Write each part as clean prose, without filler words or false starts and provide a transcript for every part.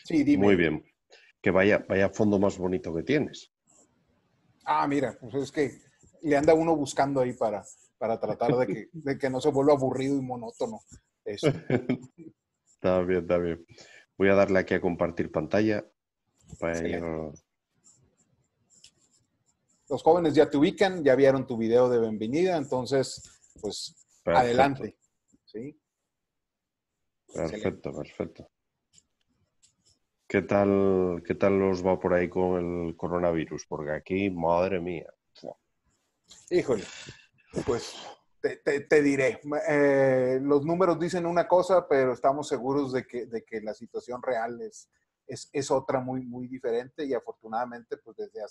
Sí, dime, Muy dime. bien. Que vaya fondo más bonito que tienes. Ah, mira, pues es que le anda uno buscando ahí para tratar de que no se vuelva aburrido y monótono esto. Está bien, está bien. Voy a darle aquí a compartir pantalla para ir. Excelente. Los jóvenes ya te ubican, ya vieron tu video de bienvenida, entonces, pues, Perfecto, adelante. ¿Sí? Excelente. perfecto, perfecto. Qué tal os va por ahí con el coronavirus? Porque aquí, madre mía. Fua. Híjole, pues te diré, los números dicen una cosa, pero estamos seguros de que la situación real es otra muy diferente y afortunadamente, pues desde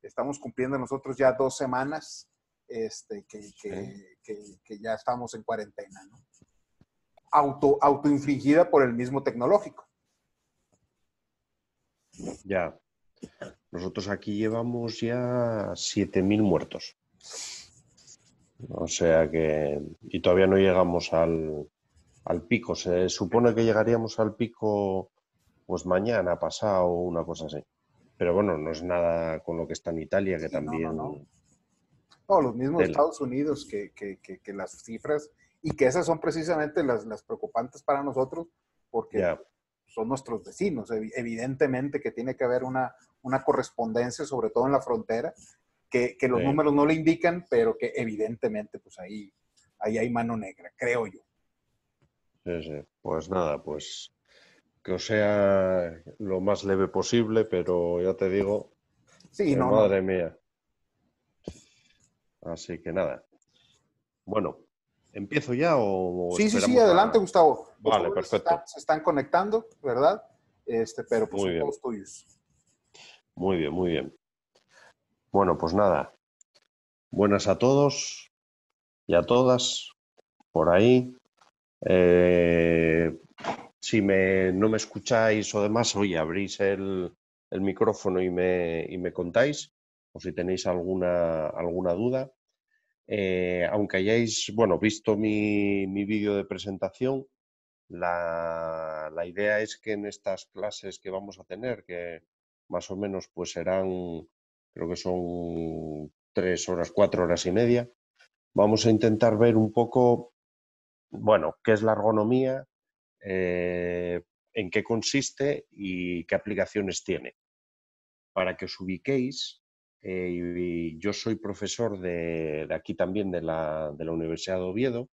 estamos cumpliendo nosotros ya 2 semanas ¿Eh? que ya estamos en cuarentena, ¿no? Autoinfligida por el mismo tecnológico. Ya. Nosotros aquí llevamos ya 7.000 muertos. O sea que. Y todavía no llegamos al pico. Se supone que llegaríamos al pico pues mañana, pasado, una cosa así. Pero bueno, no es nada con lo que está en Italia, que Sí, no, no, no. también No, los mismos tela. Estados Unidos que las cifras, y que esas son precisamente las preocupantes para nosotros, porque Ya, son nuestros vecinos. Evidentemente que tiene que haber una correspondencia, sobre todo en la frontera, que los sí, números no le indican, pero que evidentemente pues ahí hay mano negra, creo yo. sí, sí. Pues nada, pues que os sea lo más leve posible, pero ya te digo Sí, que no, no. madre mía. Así que nada. Bueno, ¿empiezo ya o Sí, sí, sí, esperamos adelante, a...? Gustavo. Los Vale, jóvenes perfecto. se están conectando, ¿verdad? Pero pues Muy son bien, todos tuyos. muy bien, muy bien. Bueno, pues nada. Buenas a todos y a todas por ahí. Eh, si no me escucháis o demás, oye, abrís el micrófono y me contáis, o si tenéis alguna duda. Aunque hayáis, bueno, visto mi vídeo de presentación, la idea es que en estas clases que vamos a tener, que más o menos pues serán, creo que son 3 horas, 4 horas y media, vamos a intentar ver un poco, bueno, qué es la ergonomía, en qué consiste y qué aplicaciones tiene. Para que os ubiquéis, y yo soy profesor de aquí también de la Universidad de Oviedo,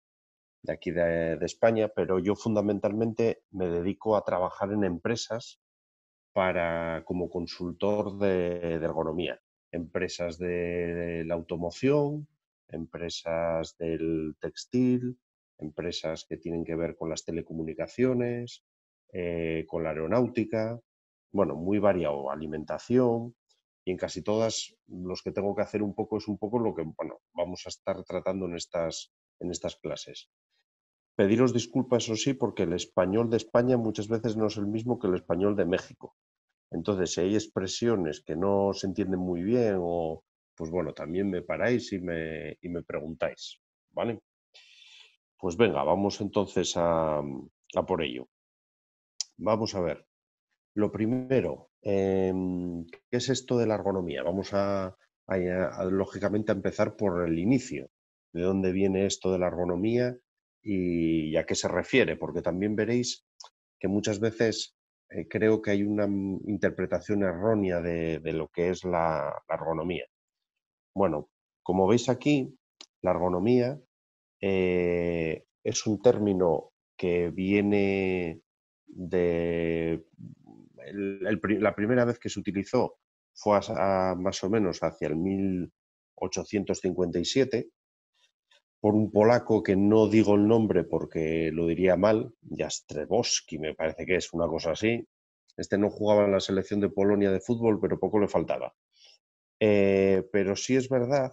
de aquí de España, pero yo fundamentalmente me dedico a trabajar en empresas como consultor de ergonomía. Empresas de la automoción, empresas del textil, empresas que tienen que ver con las telecomunicaciones, con la aeronáutica, bueno, muy variado, alimentación, y en casi todas los que tengo que hacer un poco es un poco lo que, bueno, vamos a estar tratando en estas clases. Pediros disculpas, eso sí, porque el español de España muchas veces no es el mismo que el español de México. Entonces, si hay expresiones que no se entienden muy bien o, pues bueno, también me paráis y me preguntáis, ¿vale? Pues venga, vamos entonces a por ello. Vamos a ver. Lo primero, ¿qué es esto de la ergonomía? Vamos lógicamente a empezar por el inicio. ¿De dónde viene esto de la ergonomía y a qué se refiere? Porque también veréis que muchas veces creo que hay una interpretación errónea de lo que es la ergonomía. Bueno, como veis aquí, la ergonomía es un término que viene de... la primera vez que se utilizó fue más o menos hacia el 1857 por un polaco que no digo el nombre porque lo diría mal, Jastrzębski me parece que es una cosa así. Este no jugaba en la selección de Polonia de fútbol, pero poco le faltaba. Pero sí es verdad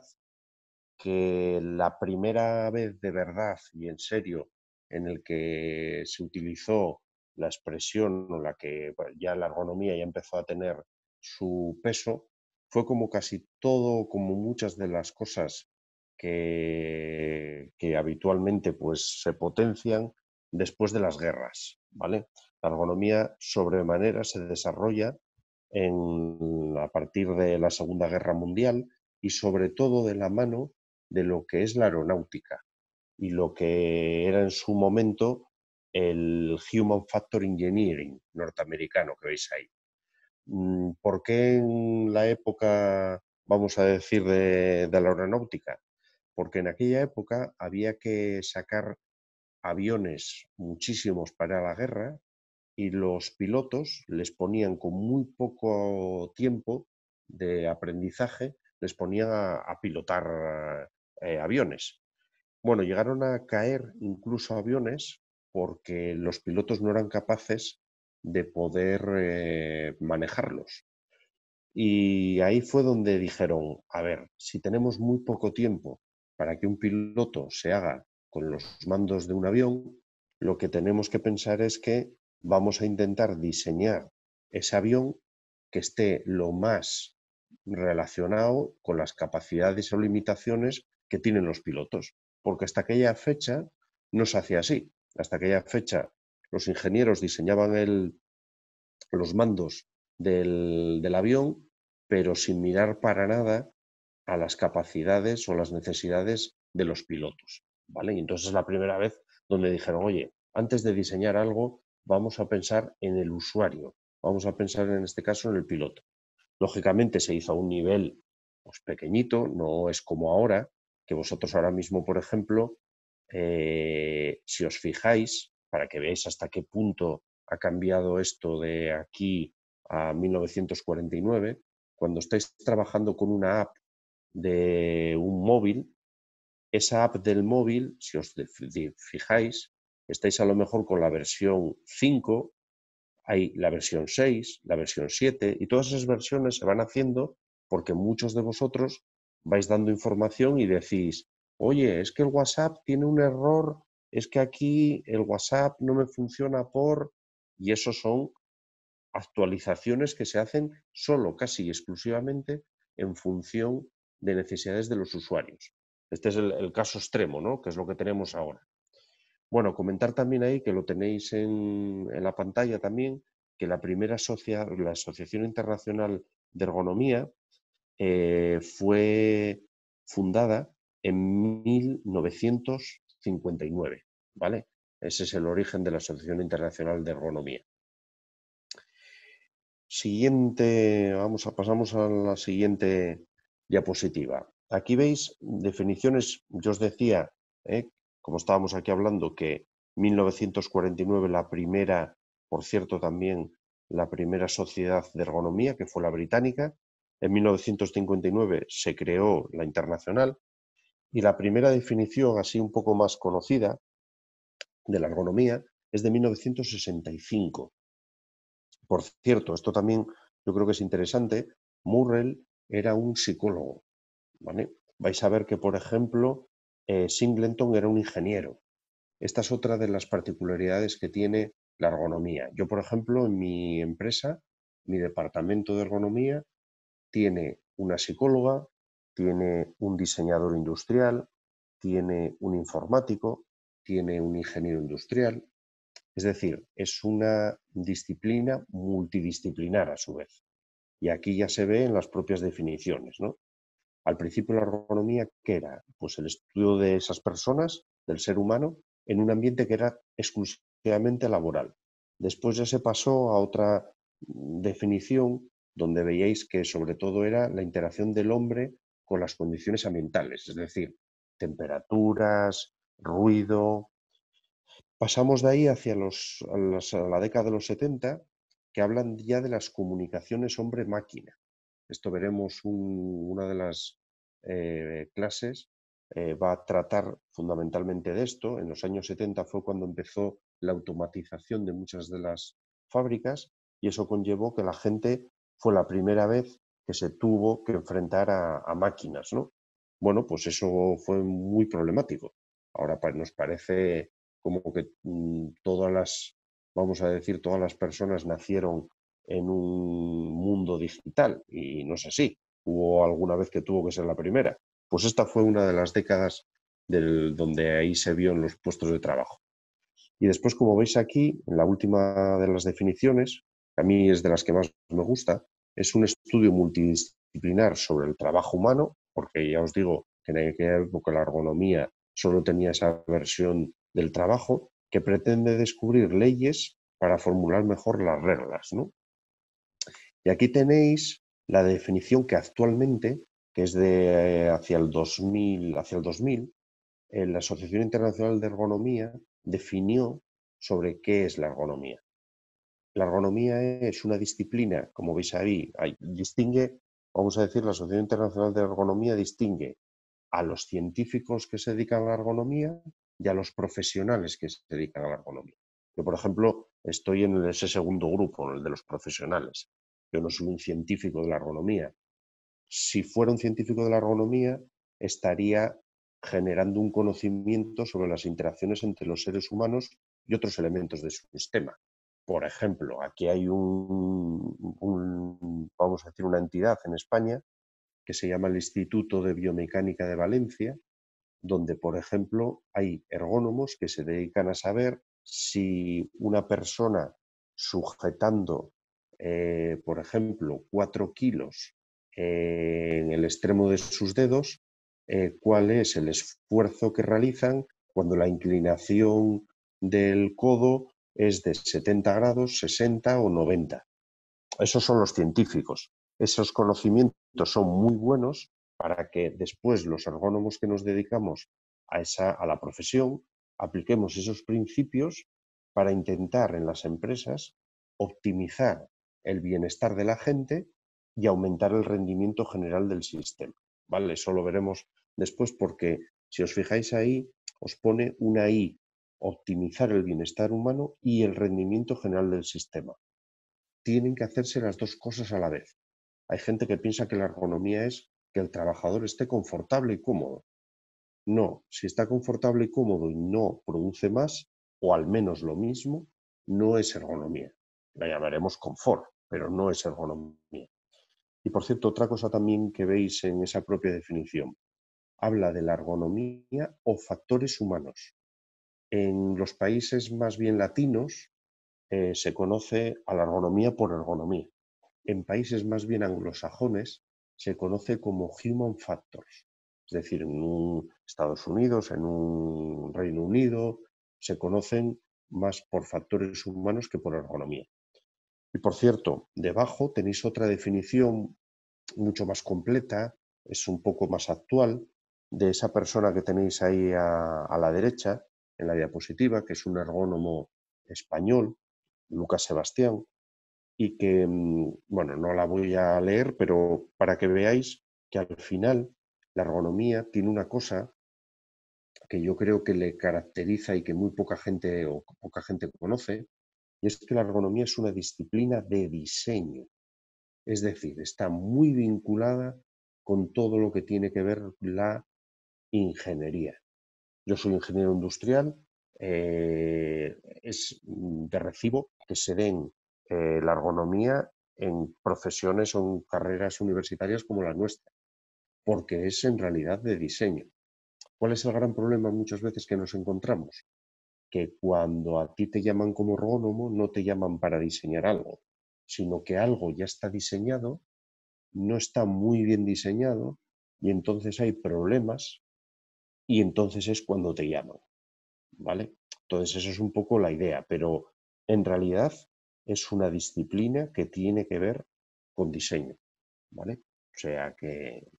que la primera vez de verdad y en serio en el que se utilizó la expresión o la que bueno, ya la ergonomía ya empezó a tener su peso, fue como casi todo, como muchas de las cosas que habitualmente pues, se potencian después de las guerras, ¿vale? La ergonomía sobremanera se desarrolla a partir de la Segunda Guerra Mundial y sobre todo de la mano de lo que es la aeronáutica y lo que era en su momento el Human Factor Engineering norteamericano que veis ahí. ¿Por qué en la época, vamos a decir, de la aeronáutica? Porque en aquella época había que sacar aviones muchísimos para la guerra y los pilotos les ponían con muy poco tiempo de aprendizaje, les ponían a pilotar aviones. Bueno, llegaron a caer incluso aviones porque los pilotos no eran capaces de poder manejarlos. Y ahí fue donde dijeron, a ver, si tenemos muy poco tiempo para que un piloto se haga con los mandos de un avión, lo que tenemos que pensar es que vamos a intentar diseñar ese avión que esté lo más relacionado con las capacidades o limitaciones que tienen los pilotos. Porque hasta aquella fecha no se hacía así. Hasta aquella fecha los ingenieros diseñaban los mandos del avión, pero sin mirar para nada a las capacidades o las necesidades de los pilotos, ¿vale? Y entonces es la primera vez donde dijeron, oye, antes de diseñar algo, vamos a pensar en el usuario, vamos a pensar en este caso en el piloto. Lógicamente se hizo a un nivel pues, pequeñito, no es como ahora, que vosotros ahora mismo, por ejemplo, si os fijáis, para que veáis hasta qué punto ha cambiado esto de aquí a 1949, cuando estáis trabajando con una app de un móvil, esa app del móvil, si os fijáis, estáis a lo mejor con la versión 5, hay la versión 6, la versión 7, y todas esas versiones se van haciendo porque muchos de vosotros vais dando información y decís, oye, es que el WhatsApp tiene un error, es que aquí el WhatsApp no me funciona por... Y eso son actualizaciones que se hacen solo, casi y exclusivamente, en función de necesidades de los usuarios. Este es el caso extremo, ¿no? Que es lo que tenemos ahora. Bueno, comentar también ahí, que lo tenéis en la pantalla también, que la la Asociación Internacional de Ergonomía fue fundada en 1959, ¿vale? Ese es el origen de la Asociación Internacional de Ergonomía. Pasamos a la siguiente diapositiva. Aquí veis definiciones, yo os decía, como estábamos aquí hablando, que 1949 la primera, por cierto también la primera sociedad de ergonomía, que fue la británica, en 1959 se creó la internacional y la primera definición así un poco más conocida de la ergonomía es de 1965. Por cierto, esto también yo creo que es interesante, Murrell era un psicólogo, ¿vale? Vais a ver que, por ejemplo, Singleton era un ingeniero. Esta es otra de las particularidades que tiene la ergonomía. Yo, por ejemplo, en mi empresa, mi departamento de ergonomía tiene una psicóloga, tiene un diseñador industrial, tiene un informático, tiene un ingeniero industrial. Es decir, es una disciplina multidisciplinar a su vez. Y aquí ya se ve en las propias definiciones, ¿no? Al principio la ergonomía, ¿qué era? Pues el estudio de esas personas, del ser humano, en un ambiente que era exclusivamente laboral. Después ya se pasó a otra definición donde veíais que sobre todo era la interacción del hombre con las condiciones ambientales, es decir, temperaturas, ruido. Pasamos de ahí hacia a la década de los 70, que hablan ya de las comunicaciones hombre-máquina. Esto veremos una de las clases, va a tratar fundamentalmente de esto. En los años 70 fue cuando empezó la automatización de muchas de las fábricas y eso conllevó que la gente fue la primera vez que se tuvo que enfrentar a máquinas, ¿no? Bueno, pues eso fue muy problemático. Ahora nos parece como que vamos a decir, todas las personas nacieron en un mundo digital y no es así. Hubo alguna vez que tuvo que ser la primera. Pues esta fue una de las décadas donde ahí se vio en los puestos de trabajo. Y después, como veis aquí, en la última de las definiciones, que a mí es de las que más me gusta, es un estudio multidisciplinar sobre el trabajo humano, porque ya os digo que en aquella época la ergonomía solo tenía esa versión del trabajo, que pretende descubrir leyes para formular mejor las reglas, ¿no? Y aquí tenéis la definición que actualmente, que es de hacia el 2000, la Asociación Internacional de Ergonomía definió sobre qué es la ergonomía. La ergonomía es una disciplina, como veis ahí, distingue, vamos a decir, la Asociación Internacional de Ergonomía distingue a los científicos que se dedican a la ergonomía y a los profesionales que se dedican a la ergonomía. Yo, por ejemplo, estoy en ese segundo grupo, en el de los profesionales. Yo no soy un científico de la ergonomía. Si fuera un científico de la ergonomía, estaría generando un conocimiento sobre las interacciones entre los seres humanos y otros elementos de su sistema. Por ejemplo, aquí hay vamos a decir, una entidad en España que se llama el Instituto de Biomecánica de Valencia, donde, por ejemplo, hay ergónomos que se dedican a saber si una persona sujetando, por ejemplo, 4 kilos en el extremo de sus dedos, cuál es el esfuerzo que realizan cuando la inclinación del codo es de 70 grados, 60 o 90. Esos son los científicos. Esos conocimientos son muy buenos para que después los ergónomos que nos dedicamos a la profesión apliquemos esos principios para intentar en las empresas optimizar el bienestar de la gente y aumentar el rendimiento general del sistema. ¿Vale? Eso lo veremos después porque si os fijáis ahí, os pone una I, optimizar el bienestar humano y el rendimiento general del sistema. Tienen que hacerse las dos cosas a la vez. Hay gente que piensa que la ergonomía es que el trabajador esté confortable y cómodo. No, si está confortable y cómodo y no produce más, o al menos lo mismo, no es ergonomía. La llamaremos confort, pero no es ergonomía. Y por cierto, otra cosa también que veis en esa propia definición, habla de la ergonomía o factores humanos. En los países más bien latinos se conoce a la ergonomía por ergonomía. En países más bien anglosajones se conoce como human factors, es decir, en Estados Unidos, en un Reino Unido, se conocen más por factores humanos que por ergonomía. Y por cierto, debajo tenéis otra definición mucho más completa, es un poco más actual, de esa persona que tenéis ahí a la derecha, en la diapositiva, que es un ergónomo español, Lucas Sebastián, y que, bueno, no la voy a leer, pero para que veáis que al final la ergonomía tiene una cosa que yo creo que le caracteriza y que muy poca gente o poca gente conoce, y es que la ergonomía es una disciplina de diseño. Es decir, está muy vinculada con todo lo que tiene que ver la ingeniería. Yo soy ingeniero industrial, es de recibo que se den la ergonomía en profesiones o en carreras universitarias como la nuestra, porque es en realidad de diseño. ¿Cuál es el gran problema muchas veces que nos encontramos? Que cuando a ti te llaman como ergónomo, no te llaman para diseñar algo, sino que algo ya está diseñado, no está muy bien diseñado y entonces hay problemas y entonces es cuando te llaman. ¿Vale? Entonces, eso es un poco la idea, pero en realidad es una disciplina que tiene que ver con diseño, ¿vale? O sea que,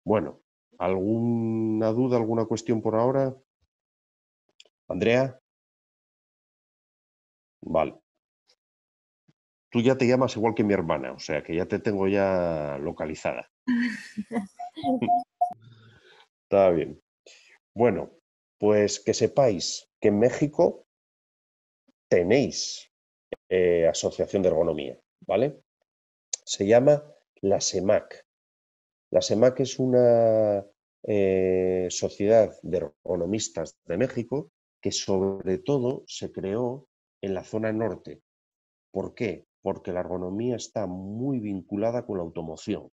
bueno, ¿alguna duda, alguna cuestión por ahora? Andrea, vale. Tú ya te llamas igual que mi hermana, o sea que ya te tengo ya localizada. Está bien. Bueno, pues que sepáis que en México tenéis asociación de ergonomía, ¿vale? Se llama la SEMAC. La SEMAC es una sociedad de ergonomistas de México que sobre todo se creó en la zona norte. ¿Por qué? Porque la ergonomía está muy vinculada con la automoción.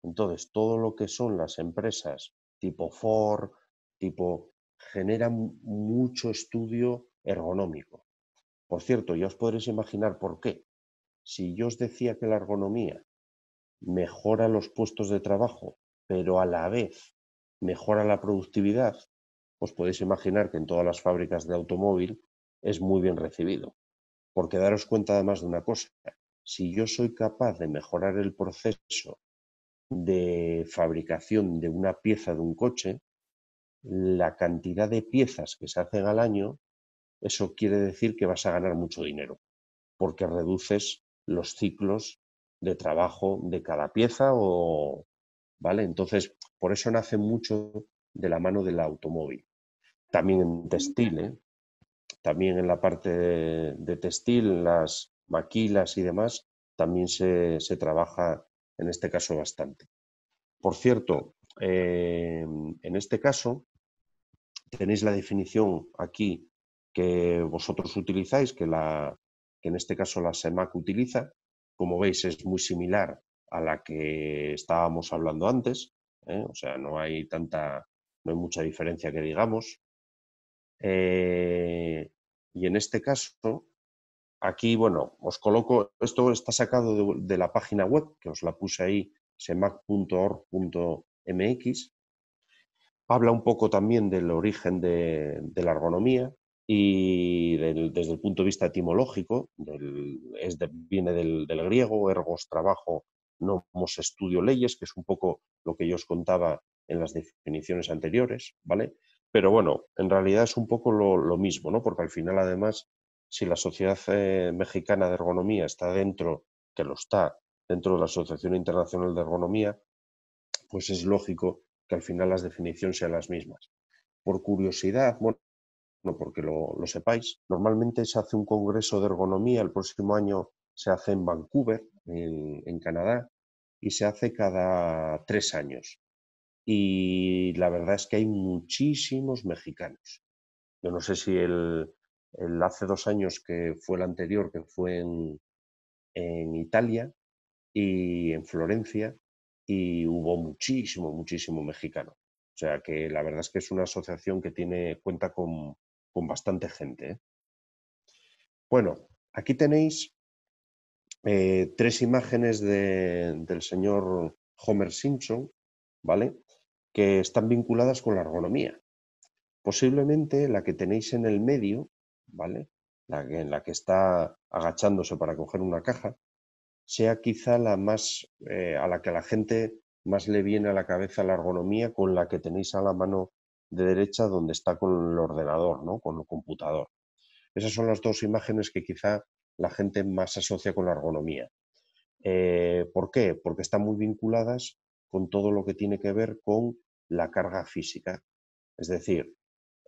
Entonces, todo lo que son las empresas tipo Ford, generan mucho estudio ergonómico. Por cierto, ya os podréis imaginar por qué. Si yo os decía que la ergonomía mejora los puestos de trabajo, pero a la vez mejora la productividad, os podéis imaginar que en todas las fábricas de automóvil es muy bien recibido. Porque daros cuenta además de una cosa, si yo soy capaz de mejorar el proceso de fabricación de una pieza de un coche, la cantidad de piezas que se hacen al año, eso quiere decir que vas a ganar mucho dinero, porque reduces los ciclos de trabajo de cada pieza o, ¿vale? Entonces, por eso nace mucho de la mano del automóvil. También en textil, ¿eh? También en la parte de textil, en las maquilas y demás, también se trabaja en este caso bastante. Por cierto, en este caso tenéis la definición aquí que vosotros utilizáis, que en este caso la SEMAC utiliza. Como veis, es muy similar a la que estábamos hablando antes, ¿eh? O sea, no hay mucha diferencia que digamos. Y en este caso, aquí, bueno, os coloco, esto está sacado de la página web, que os la puse ahí, semac.org.mx. Habla un poco también del origen de la ergonomía y desde el punto de vista etimológico, viene del griego, ergos, trabajo, nomos, estudio, leyes, que es un poco lo que yo os contaba en las definiciones anteriores, ¿vale? Pero bueno, en realidad es un poco lo mismo, ¿no? Porque al final, además, si la Sociedad Mexicana de Ergonomía está dentro, que lo está, dentro de la Asociación Internacional de Ergonomía, pues es lógico que al final las definiciones sean las mismas. Por curiosidad, bueno, porque lo sepáis, normalmente se hace un congreso de ergonomía, el próximo año se hace en Vancouver, en Canadá, y se hace cada 3 años. Y la verdad es que hay muchísimos mexicanos. Yo no sé si el hace 2 años que fue el anterior, que fue en Italia y en Florencia, y hubo muchísimo mexicano. O sea que la verdad es que es una asociación que cuenta con bastante gente, ¿eh? Bueno, aquí tenéis 3 imágenes del señor Homer Simpson, ¿vale? Que están vinculadas con la ergonomía. Posiblemente la que tenéis en el medio, ¿vale? En la que está agachándose para coger una caja, sea quizá la más a la que a la gente más le viene a la cabeza la ergonomía, con la que tenéis a la mano de derecha donde está con el ordenador, ¿no? Con el computador. Esas son las 2 imágenes que quizá la gente más asocia con la ergonomía. ¿Por qué? Porque están muy vinculadas con todo lo que tiene que ver con la carga física. Es decir,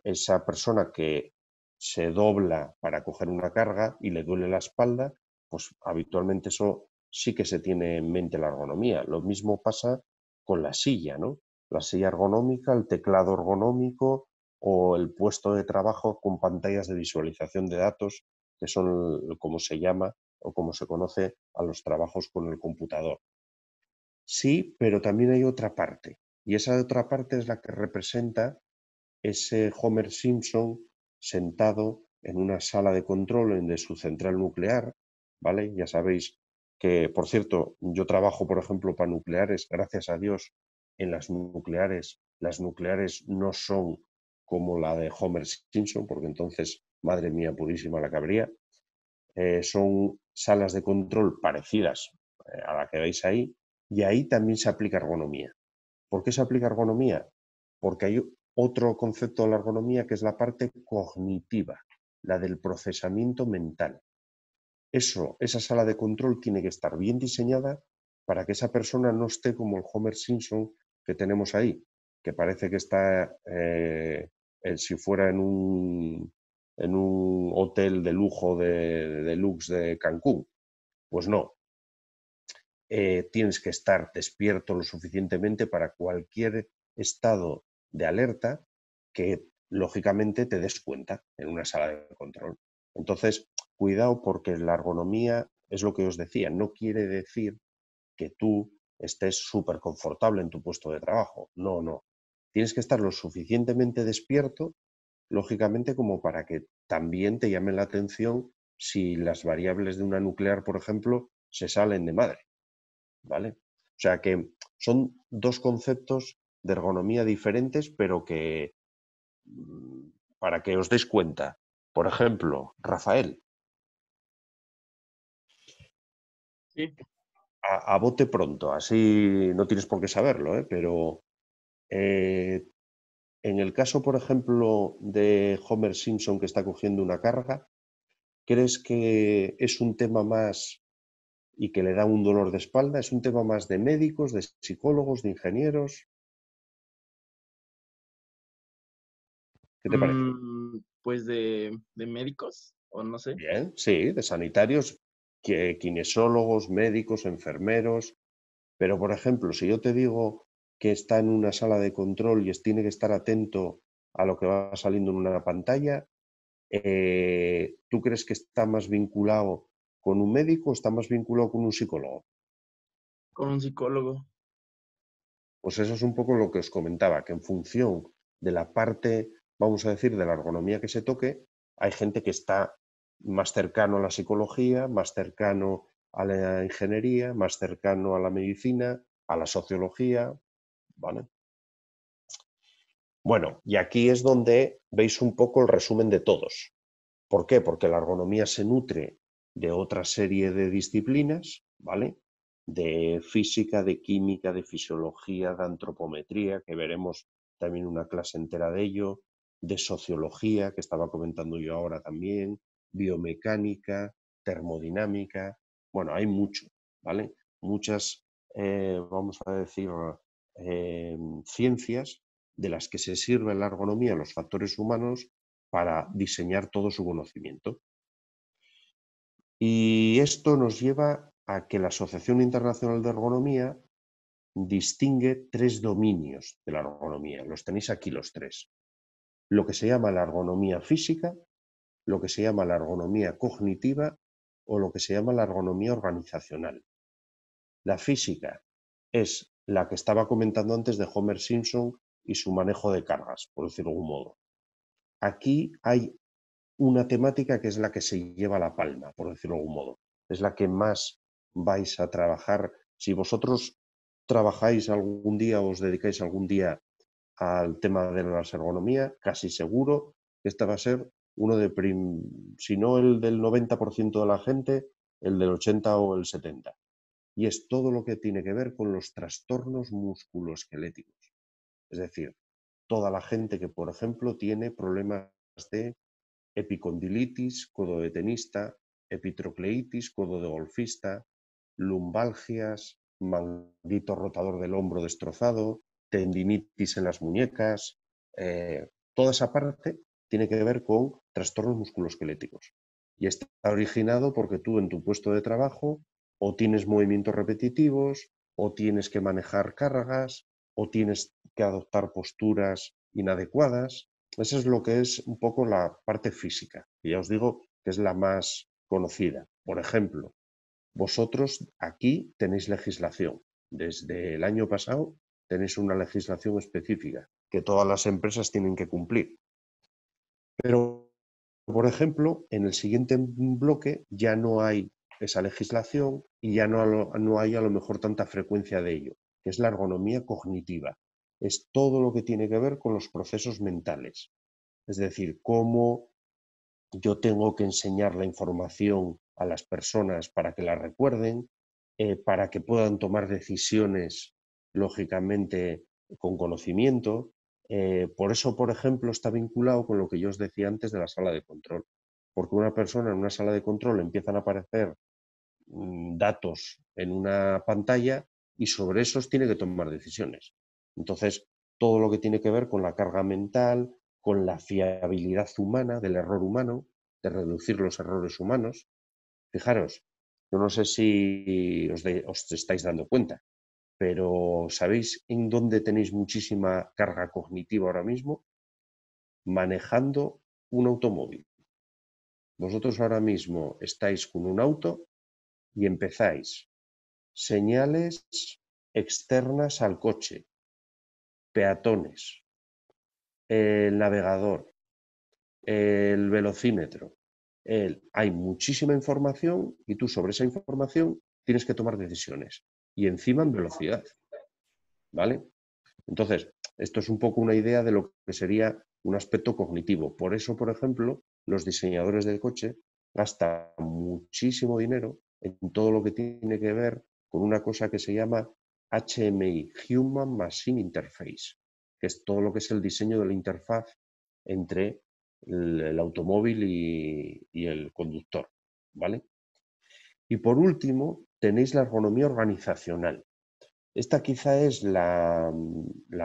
esa persona que se dobla para coger una carga y le duele la espalda, pues habitualmente eso sí que se tiene en mente la ergonomía. Lo mismo pasa con la silla, ¿no? La silla ergonómica, el teclado ergonómico o el puesto de trabajo con pantallas de visualización de datos, que son como se llama o como se conoce a los trabajos con el computador. Sí, pero también hay otra parte, y esa otra parte es la que representa ese Homer Simpson sentado en una sala de control de su central nuclear, ¿vale? Ya sabéis que, por cierto, yo trabajo, por ejemplo, para nucleares, gracias a Dios, en las nucleares. Las nucleares no son como la de Homer Simpson, porque entonces, madre mía purísima, la que habría. Son salas de control parecidas a la que veis ahí, y ahí también se aplica ergonomía. ¿Por qué se aplica ergonomía? Porque hay otro concepto de la ergonomía que es la parte cognitiva, la del procesamiento mental. Esa sala de control tiene que estar bien diseñada para que esa persona no esté como el Homer Simpson que tenemos ahí, que parece que está si fuera en un hotel de lujo de Lux de Cancún. Pues no, tienes que estar despierto lo suficientemente para cualquier estado de alerta que lógicamente te des cuenta en una sala de control. Entonces, cuidado, porque la ergonomía es lo que os decía, no quiere decir que tú estés súper confortable en tu puesto de trabajo. No, no. Tienes que estar lo suficientemente despierto lógicamente, como para que también te llame la atención si las variables de una nuclear, por ejemplo, se salen de madre, ¿vale? O sea que son dos conceptos de ergonomía diferentes, pero que, para que os deis cuenta, por ejemplo, Rafael, Sí. a bote pronto, así no tienes por qué saberlo, pero en el caso, por ejemplo, de Homer Simpson que está cogiendo una carga, ¿crees que es un tema más y que le da un dolor de espalda? ¿Es un tema más de médicos, de psicólogos, de ingenieros? ¿Qué te parece? Pues de médicos, o no sé. Bien, sí, de sanitarios, kinesiólogos, médicos, enfermeros. Pero, por ejemplo, si yo te digo que está en una sala de control y tiene que estar atento a lo que va saliendo en una pantalla, ¿tú crees que está más vinculado con un médico o está más vinculado con un psicólogo? Con un psicólogo. Pues eso es un poco lo que os comentaba, que en función de la parte, vamos a decir, de la ergonomía que se toque, hay gente que está más cercano a la psicología, más cercano a la ingeniería, más cercano a la medicina, a la sociología, ¿vale? Bueno, y aquí es donde veis un poco el resumen de todos. ¿Por qué? Porque la ergonomía se nutre de otra serie de disciplinas, ¿vale? De física, de química, de fisiología, de antropometría, que veremos también una clase entera de ello, de sociología, que estaba comentando yo ahora también, biomecánica, termodinámica. Bueno, hay mucho, ¿vale? Muchas, vamos a decir, ciencias de las que se sirve la ergonomía, los factores humanos, para diseñar todo su conocimiento. Y esto nos lleva a que la Asociación Internacional de Ergonomía distingue tres dominios de la ergonomía. Los tenéis aquí los tres. Lo que se llama la ergonomía física, lo que se llama la ergonomía cognitiva o lo que se llama la ergonomía organizacional. La física es la que estaba comentando antes de Homer Simpson y su manejo de cargas, por decirlo de algún modo. Aquí hay una temática que es la que se lleva la palma, por decirlo de algún modo. Es la que más vais a trabajar. Si vosotros trabajáis algún día o os dedicáis algún día al tema de la ergonomía, casi seguro que esta va a ser uno de, si no el del 90% de la gente, el del 80 o el 70. Y es todo lo que tiene que ver con los trastornos musculoesqueléticos. Es decir, toda la gente que, por ejemplo, tiene problemas de epicondilitis, codo de tenista, epitrocleitis, codo de golfista, lumbalgias, manguito rotador del hombro destrozado, tendinitis en las muñecas. Toda esa parte tiene que ver con trastornos musculoesqueléticos. Y está originado porque tú en tu puesto de trabajo o tienes movimientos repetitivos, o tienes que manejar cargas, o tienes que adoptar posturas inadecuadas. Eso es lo que es un poco la parte física. Y ya os digo que es la más conocida. Por ejemplo, vosotros aquí tenéis legislación. Desde el año pasado tenéis una legislación específica que todas las empresas tienen que cumplir. Pero, por ejemplo, en el siguiente bloque ya no hay esa legislación y ya no hay a lo mejor tanta frecuencia de ello, que es la ergonomía cognitiva. Es todo lo que tiene que ver con los procesos mentales. Es decir, cómo yo tengo que enseñar la información a las personas para que la recuerden, para que puedan tomar decisiones, lógicamente, con conocimiento. Por eso, por ejemplo, está vinculado con lo que yo os decía antes de la sala de control. Porque una persona en una sala de control empiezan a aparecer datos en una pantalla y sobre esos tiene que tomar decisiones. Entonces, todo lo que tiene que ver con la carga mental, con la fiabilidad humana, del error humano, de reducir los errores humanos. Fijaros, yo no sé si os estáis dando cuenta, pero ¿sabéis en dónde tenéis muchísima carga cognitiva ahora mismo? Manejando un automóvil. Vosotros ahora mismo estáis con un auto y empezáis señales externas al coche, peatones, el navegador, el velocímetro. Hay muchísima información y tú sobre esa información tienes que tomar decisiones. Y encima en velocidad, ¿vale? Entonces, esto es un poco una idea de lo que sería un aspecto cognitivo. Por eso, por ejemplo, los diseñadores del coche gastan muchísimo dinero en todo lo que tiene que ver con una cosa que se llama HMI, Human Machine Interface, que es todo lo que es el diseño de la interfaz entre el automóvil y el conductor, ¿vale? Y por último, tenéis la ergonomía organizacional. Esta quizá es la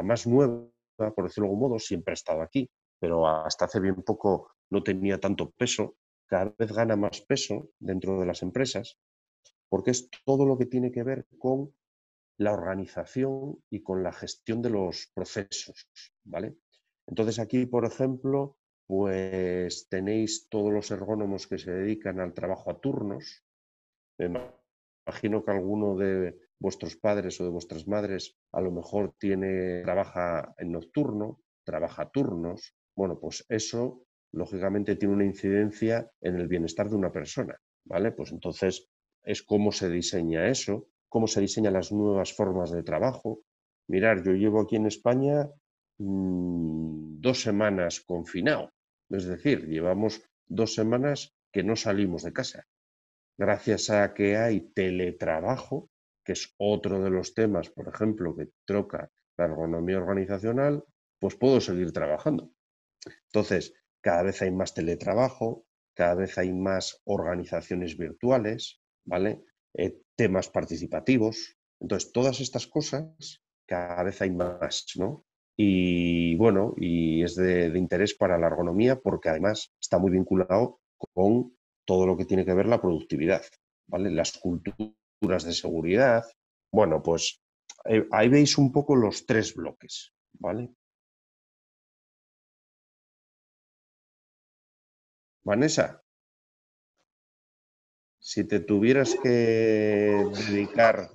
más nueva, por decirlo de algún modo, siempre ha estado aquí, pero hasta hace bien poco no tenía tanto peso, cada vez gana más peso dentro de las empresas, porque es todo lo que tiene que ver con la organización y con la gestión de los procesos, ¿vale? Entonces aquí, por ejemplo, pues tenéis todos los ergónomos que se dedican al trabajo a turnos. Me imagino que alguno de vuestros padres o de vuestras madres a lo mejor trabaja en nocturno, trabaja a turnos. Bueno, pues eso lógicamente tiene una incidencia en el bienestar de una persona, ¿vale? Pues entonces es cómo se diseña eso, cómo se diseñan las nuevas formas de trabajo. Mirar, yo llevo aquí en España 2 semanas confinado, es decir, llevamos 2 semanas que no salimos de casa. Gracias a que hay teletrabajo, que es otro de los temas, por ejemplo, que toca la ergonomía organizacional, pues puedo seguir trabajando. Entonces, cada vez hay más teletrabajo, cada vez hay más organizaciones virtuales, ¿vale? Temas participativos. Entonces, todas estas cosas cada vez hay más, ¿no? Y bueno, y es de interés para la ergonomía porque además está muy vinculado con todo lo que tiene que ver la productividad, ¿vale? Las culturas de seguridad. Bueno, pues ahí veis un poco los 3 bloques, ¿vale? Vanessa, si te tuvieras que dedicar,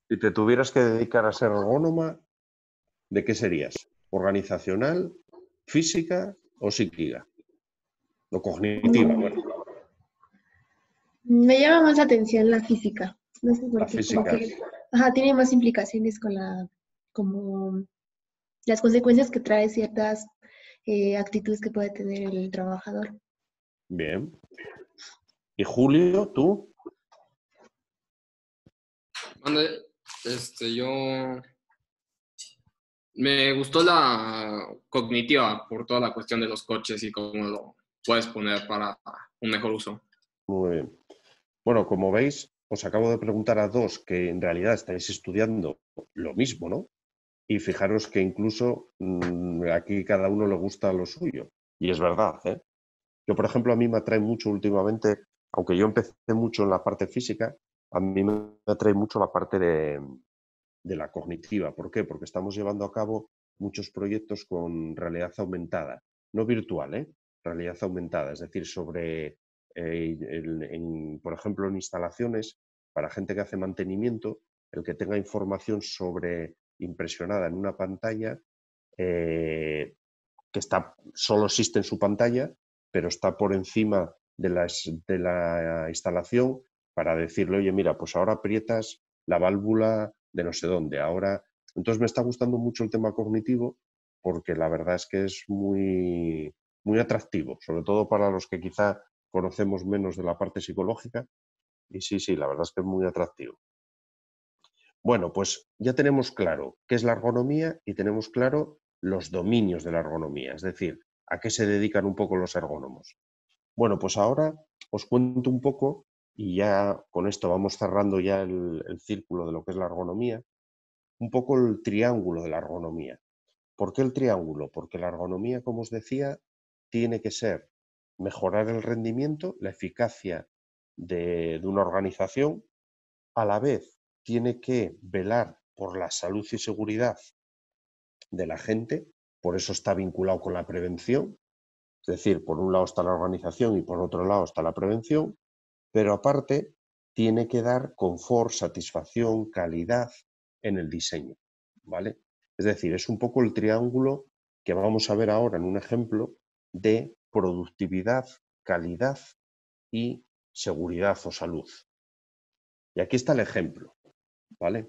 si te tuvieras que dedicar a ser ergónoma, ¿de qué serías? ¿Organizacional, física o psíquica? O cognitiva, bueno, Me llama más la atención la física. No sé la por qué, como física. que, ajá, tiene más implicaciones con como las consecuencias que trae ciertas actitudes que puede tener el trabajador. Bien. ¿Y Julio, tú? Ande, yo me gustó la cognitiva por toda la cuestión de los coches y cómo lo puedes poner para un mejor uso. Muy bien. Bueno, como veis, os acabo de preguntar a dos que en realidad estáis estudiando lo mismo, ¿no? Y fijaros que incluso aquí cada uno le gusta lo suyo. Y es verdad, ¿eh? Yo, por ejemplo, a mí me atrae mucho últimamente, aunque yo empecé mucho en la parte física, a mí me atrae mucho la parte de la cognitiva. ¿Por qué? Porque estamos llevando a cabo muchos proyectos con realidad aumentada, no virtual, ¿eh? Realidad aumentada, es decir, sobre, por ejemplo, en instalaciones, para gente que hace mantenimiento, el que tenga información sobre impresionada en una pantalla que solo existe en su pantalla, pero está por encima de la instalación para decirle, oye, mira, pues ahora aprietas la válvula de no sé dónde. Ahora, entonces me está gustando mucho el tema cognitivo porque la verdad es que es muy, muy atractivo, sobre todo para los que quizá conocemos menos de la parte psicológica. Y sí, sí, la verdad es que es muy atractivo. Bueno, pues ya tenemos claro qué es la ergonomía y tenemos claro los dominios de la ergonomía, es decir, a qué se dedican un poco los ergónomos. Bueno, pues ahora os cuento un poco, y ya con esto vamos cerrando ya el círculo de lo que es la ergonomía, un poco el triángulo de la ergonomía. ¿Por qué el triángulo? Porque la ergonomía, como os decía, tiene que ser mejorar el rendimiento, la eficacia de una organización, a la vez tiene que velar por la salud y seguridad de la gente, por eso está vinculado con la prevención, es decir, por un lado está la organización y por otro lado está la prevención, pero aparte tiene que dar confort, satisfacción, calidad en el diseño, ¿vale? Es decir, es un poco el triángulo que vamos a ver ahora en un ejemplo de productividad, calidad y seguridad o salud. Y aquí está el ejemplo, ¿vale?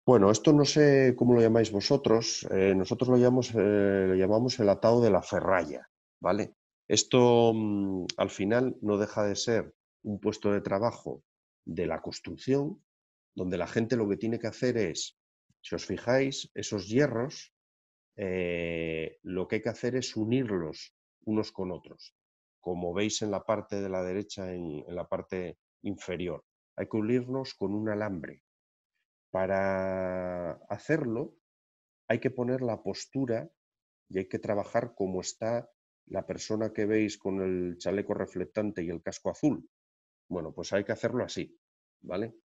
Bueno, esto no sé cómo lo llamáis vosotros, nosotros lo llamamos el atado de la ferralla, ¿vale? Esto al final no deja de ser un puesto de trabajo de la construcción, donde la gente lo que tiene que hacer es, si os fijáis, esos hierros, lo que hay que hacer es unirlos unos con otros, como veis en la parte de la derecha, en la parte inferior. Hay que unirlos con un alambre. Para hacerlo hay que poner la postura y hay que trabajar como está la persona que veis con el chaleco reflectante y el casco azul. Bueno, pues hay que hacerlo así, ¿vale?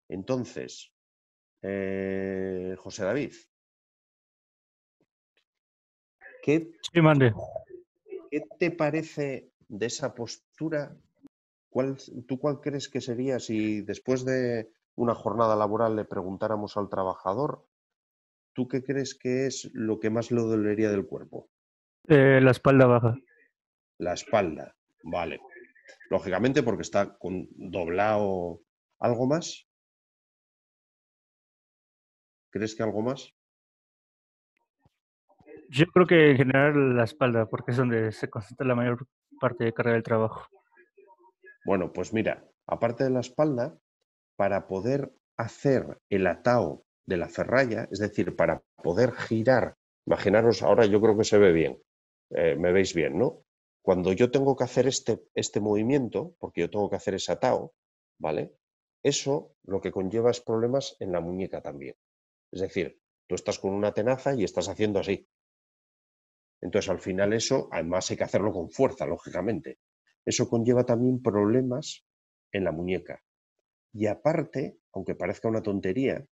Entonces, José David, ¿qué Sí, mande. te parece de esa postura? ¿Tú cuál crees que sería si después de una jornada laboral le preguntáramos al trabajador, ¿tú qué crees que es lo que más le dolería del cuerpo? La espalda baja. La espalda, vale. Lógicamente porque está doblado. ¿Algo más? ¿Crees que algo más? Yo creo que en general la espalda, porque es donde se concentra la mayor parte de carga del trabajo. Bueno, pues mira, aparte de la espalda, para poder hacer el atao de la ferralla, es decir, para poder girar, imaginaros, ahora yo creo que se ve bien, me veis bien, ¿no? Cuando yo tengo que hacer este movimiento, porque yo tengo que hacer ese atao, ¿vale? Eso lo que conlleva es problemas en la muñeca también. Es decir, tú estás con una tenaza y estás haciendo así. Entonces, al final eso, además hay que hacerlo con fuerza, lógicamente. Eso conlleva también problemas en la muñeca. Y aparte, aunque parezca una tontería,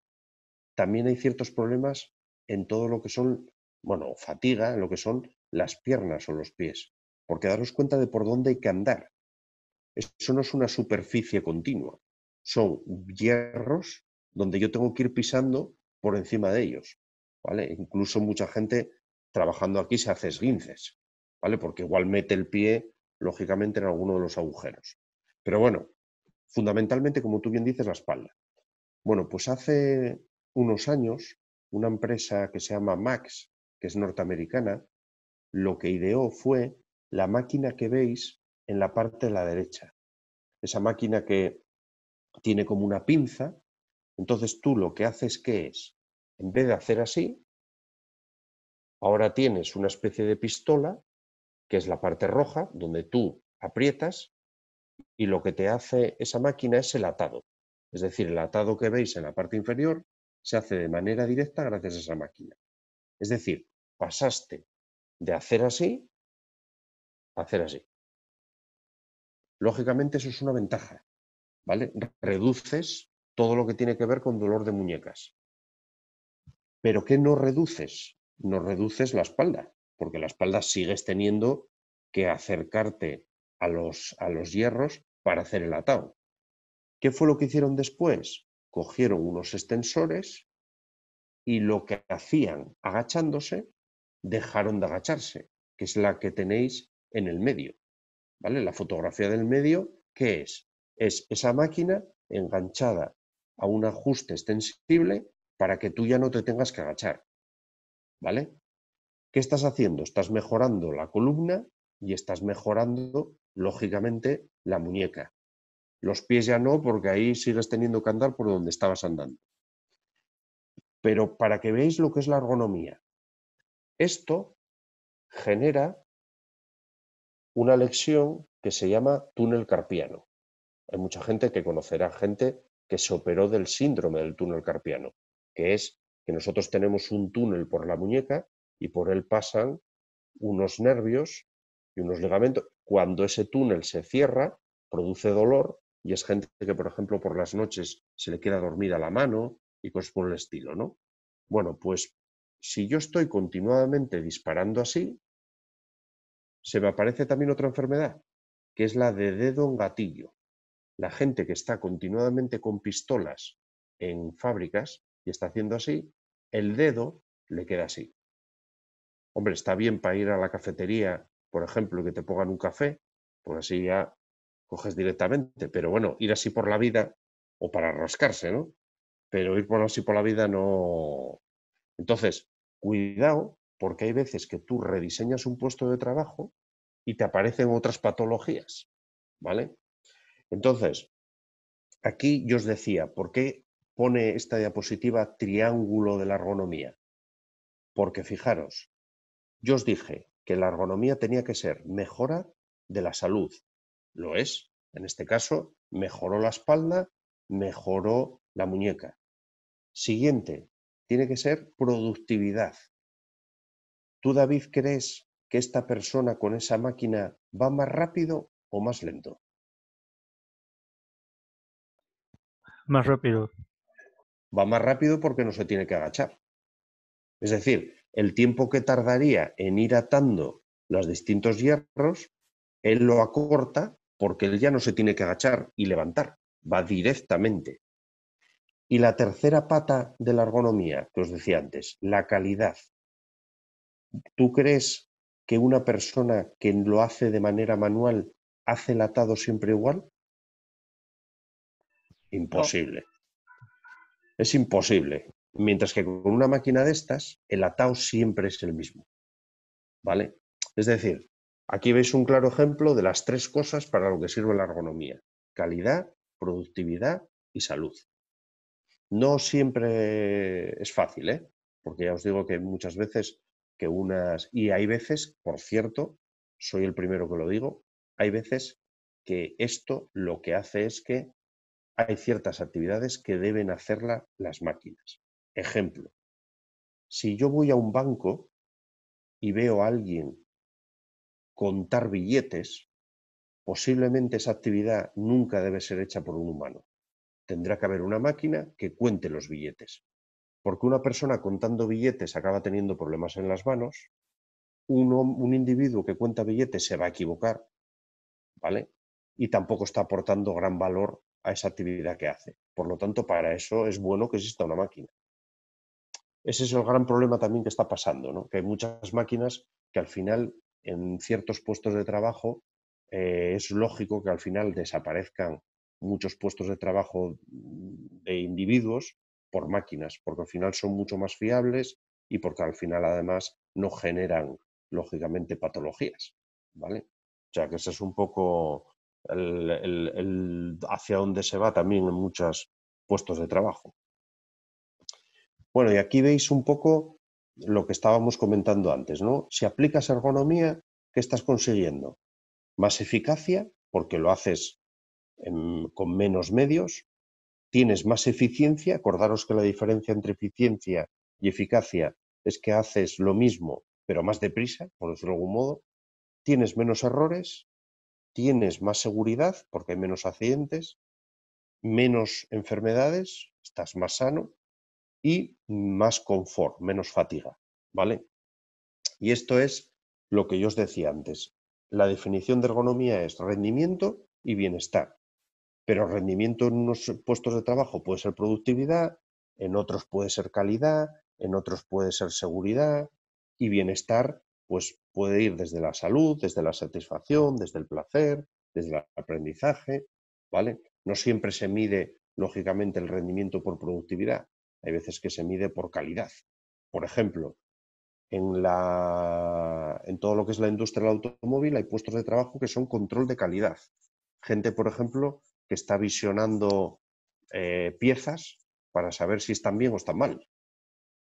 también hay ciertos problemas en todo lo que son, bueno, fatiga, en lo que son las piernas o los pies. Porque daros cuenta de por dónde hay que andar. Eso no es una superficie continua. Son hierros donde yo tengo que ir pisando por encima de ellos, ¿vale? Incluso mucha gente trabajando aquí se hace esguinces, ¿vale? Porque igual mete el pie, lógicamente, en alguno de los agujeros. Pero bueno, fundamentalmente, como tú bien dices, la espalda. Bueno, pues hace unos años, una empresa que se llama Max, que es norteamericana, lo que ideó fue la máquina que veis en la parte de la derecha. Esa máquina que tiene como una pinza. Entonces tú lo que haces, ¿qué es? En vez de hacer así, ahora tienes una especie de pistola, que es la parte roja, donde tú aprietas y lo que te hace esa máquina es el atado. Es decir, el atado que veis en la parte inferior se hace de manera directa gracias a esa máquina. Es decir, pasaste de hacer así a hacer así. Lógicamente eso es una ventaja, ¿vale? Reduces todo lo que tiene que ver con dolor de muñecas. ¿Pero qué no reduces? No reduces la espalda, porque la espalda sigues teniendo que acercarte a los hierros para hacer el atado. ¿Qué fue lo que hicieron después? Cogieron unos extensores y lo que hacían agachándose, dejaron de agacharse, que es la que tenéis en el medio, ¿vale? La fotografía del medio, ¿qué es? Es esa máquina enganchada a un ajuste extensible para que tú ya no te tengas que agachar, ¿vale? ¿Qué estás haciendo? Estás mejorando la columna y estás mejorando, lógicamente, la muñeca. Los pies ya no, porque ahí sigues teniendo que andar por donde estabas andando. Pero para que veáis lo que es la ergonomía, esto genera una lesión que se llama túnel carpiano. Hay mucha gente que conocerá gente que se operó del síndrome del túnel carpiano, que es que nosotros tenemos un túnel por la muñeca y por él pasan unos nervios y unos ligamentos. Cuando ese túnel se cierra, produce dolor y es gente que, por ejemplo, por las noches se le queda dormida la mano y cosas por el estilo, ¿no? Bueno, pues si yo estoy continuamente disparando así, se me aparece también otra enfermedad, que es la de dedo en gatillo. La gente que está continuamente con pistolas en fábricas y está haciendo así, el dedo le queda así. Hombre, está bien para ir a la cafetería por ejemplo, que te pongan un café, pues así ya coges directamente. Pero bueno, ir así por la vida, o para rascarse, ¿no? Pero ir por así por la vida no. Entonces, cuidado, porque hay veces que tú rediseñas un puesto de trabajo y te aparecen otras patologías, ¿vale? Entonces, aquí yo os decía, ¿por qué pone esta diapositiva triángulo de la ergonomía? Porque fijaros, yo os dije que la ergonomía tenía que ser mejora de la salud. Lo es. En este caso, mejoró la espalda, mejoró la muñeca. Siguiente, tiene que ser productividad. ¿Tú, David, crees que esta persona con esa máquina va más rápido o más lento? Más rápido. Va más rápido porque no se tiene que agachar. Es decir, el tiempo que tardaría en ir atando los distintos hierros, él lo acorta porque él ya no se tiene que agachar y levantar, va directamente. Y la tercera pata de la ergonomía, que os decía antes, la calidad. ¿Tú crees que una persona que lo hace de manera manual hace el atado siempre igual? Imposible. Es imposible. Mientras que con una máquina de estas, el atado siempre es el mismo. ¿Vale? Es decir, aquí veis un claro ejemplo de las tres cosas para lo que sirve la ergonomía: calidad, productividad y salud. No siempre es fácil, ¿eh? Porque ya os digo que muchas veces y hay veces, por cierto, soy el primero que lo digo, hay veces que esto lo que hace es que hay ciertas actividades que deben hacerla las máquinas. Ejemplo, si yo voy a un banco y veo a alguien contar billetes, posiblemente esa actividad nunca debe ser hecha por un humano. Tendrá que haber una máquina que cuente los billetes. Porque una persona contando billetes acaba teniendo problemas en las manos, un individuo que cuenta billetes se va a equivocar, ¿vale? Y tampoco está aportando gran valor a esa actividad que hace. Por lo tanto, para eso es bueno que exista una máquina. Ese es el gran problema también que está pasando, ¿no? Que hay muchas máquinas que al final, en ciertos puestos de trabajo, es lógico que al final desaparezcan muchos puestos de trabajo de individuos por máquinas, porque al final son mucho más fiables y porque al final además no generan, lógicamente, patologías, ¿vale? O sea que ese es un poco hacia dónde se va también en muchos puestos de trabajo. Bueno, y aquí veis un poco lo que estábamos comentando antes, ¿no? Si aplicas ergonomía, ¿qué estás consiguiendo? Más eficacia, porque lo haces con menos medios, tienes más eficiencia. Acordaros que la diferencia entre eficiencia y eficacia es que haces lo mismo, pero más deprisa, por decirlo de algún modo. Tienes menos errores, tienes más seguridad, porque hay menos accidentes, menos enfermedades, estás más sano y más confort, menos fatiga, ¿vale? Y esto es lo que yo os decía antes. La definición de ergonomía es rendimiento y bienestar. Pero rendimiento en unos puestos de trabajo puede ser productividad, en otros puede ser calidad, en otros puede ser seguridad, y bienestar pues puede ir desde la salud, desde la satisfacción, desde el placer, desde el aprendizaje, ¿vale? No siempre se mide, lógicamente, el rendimiento por productividad. Hay veces que se mide por calidad. Por ejemplo, en todo lo que es la industria del automóvil hay puestos de trabajo que son control de calidad. Gente, por ejemplo, que está visionando piezas para saber si están bien o están mal.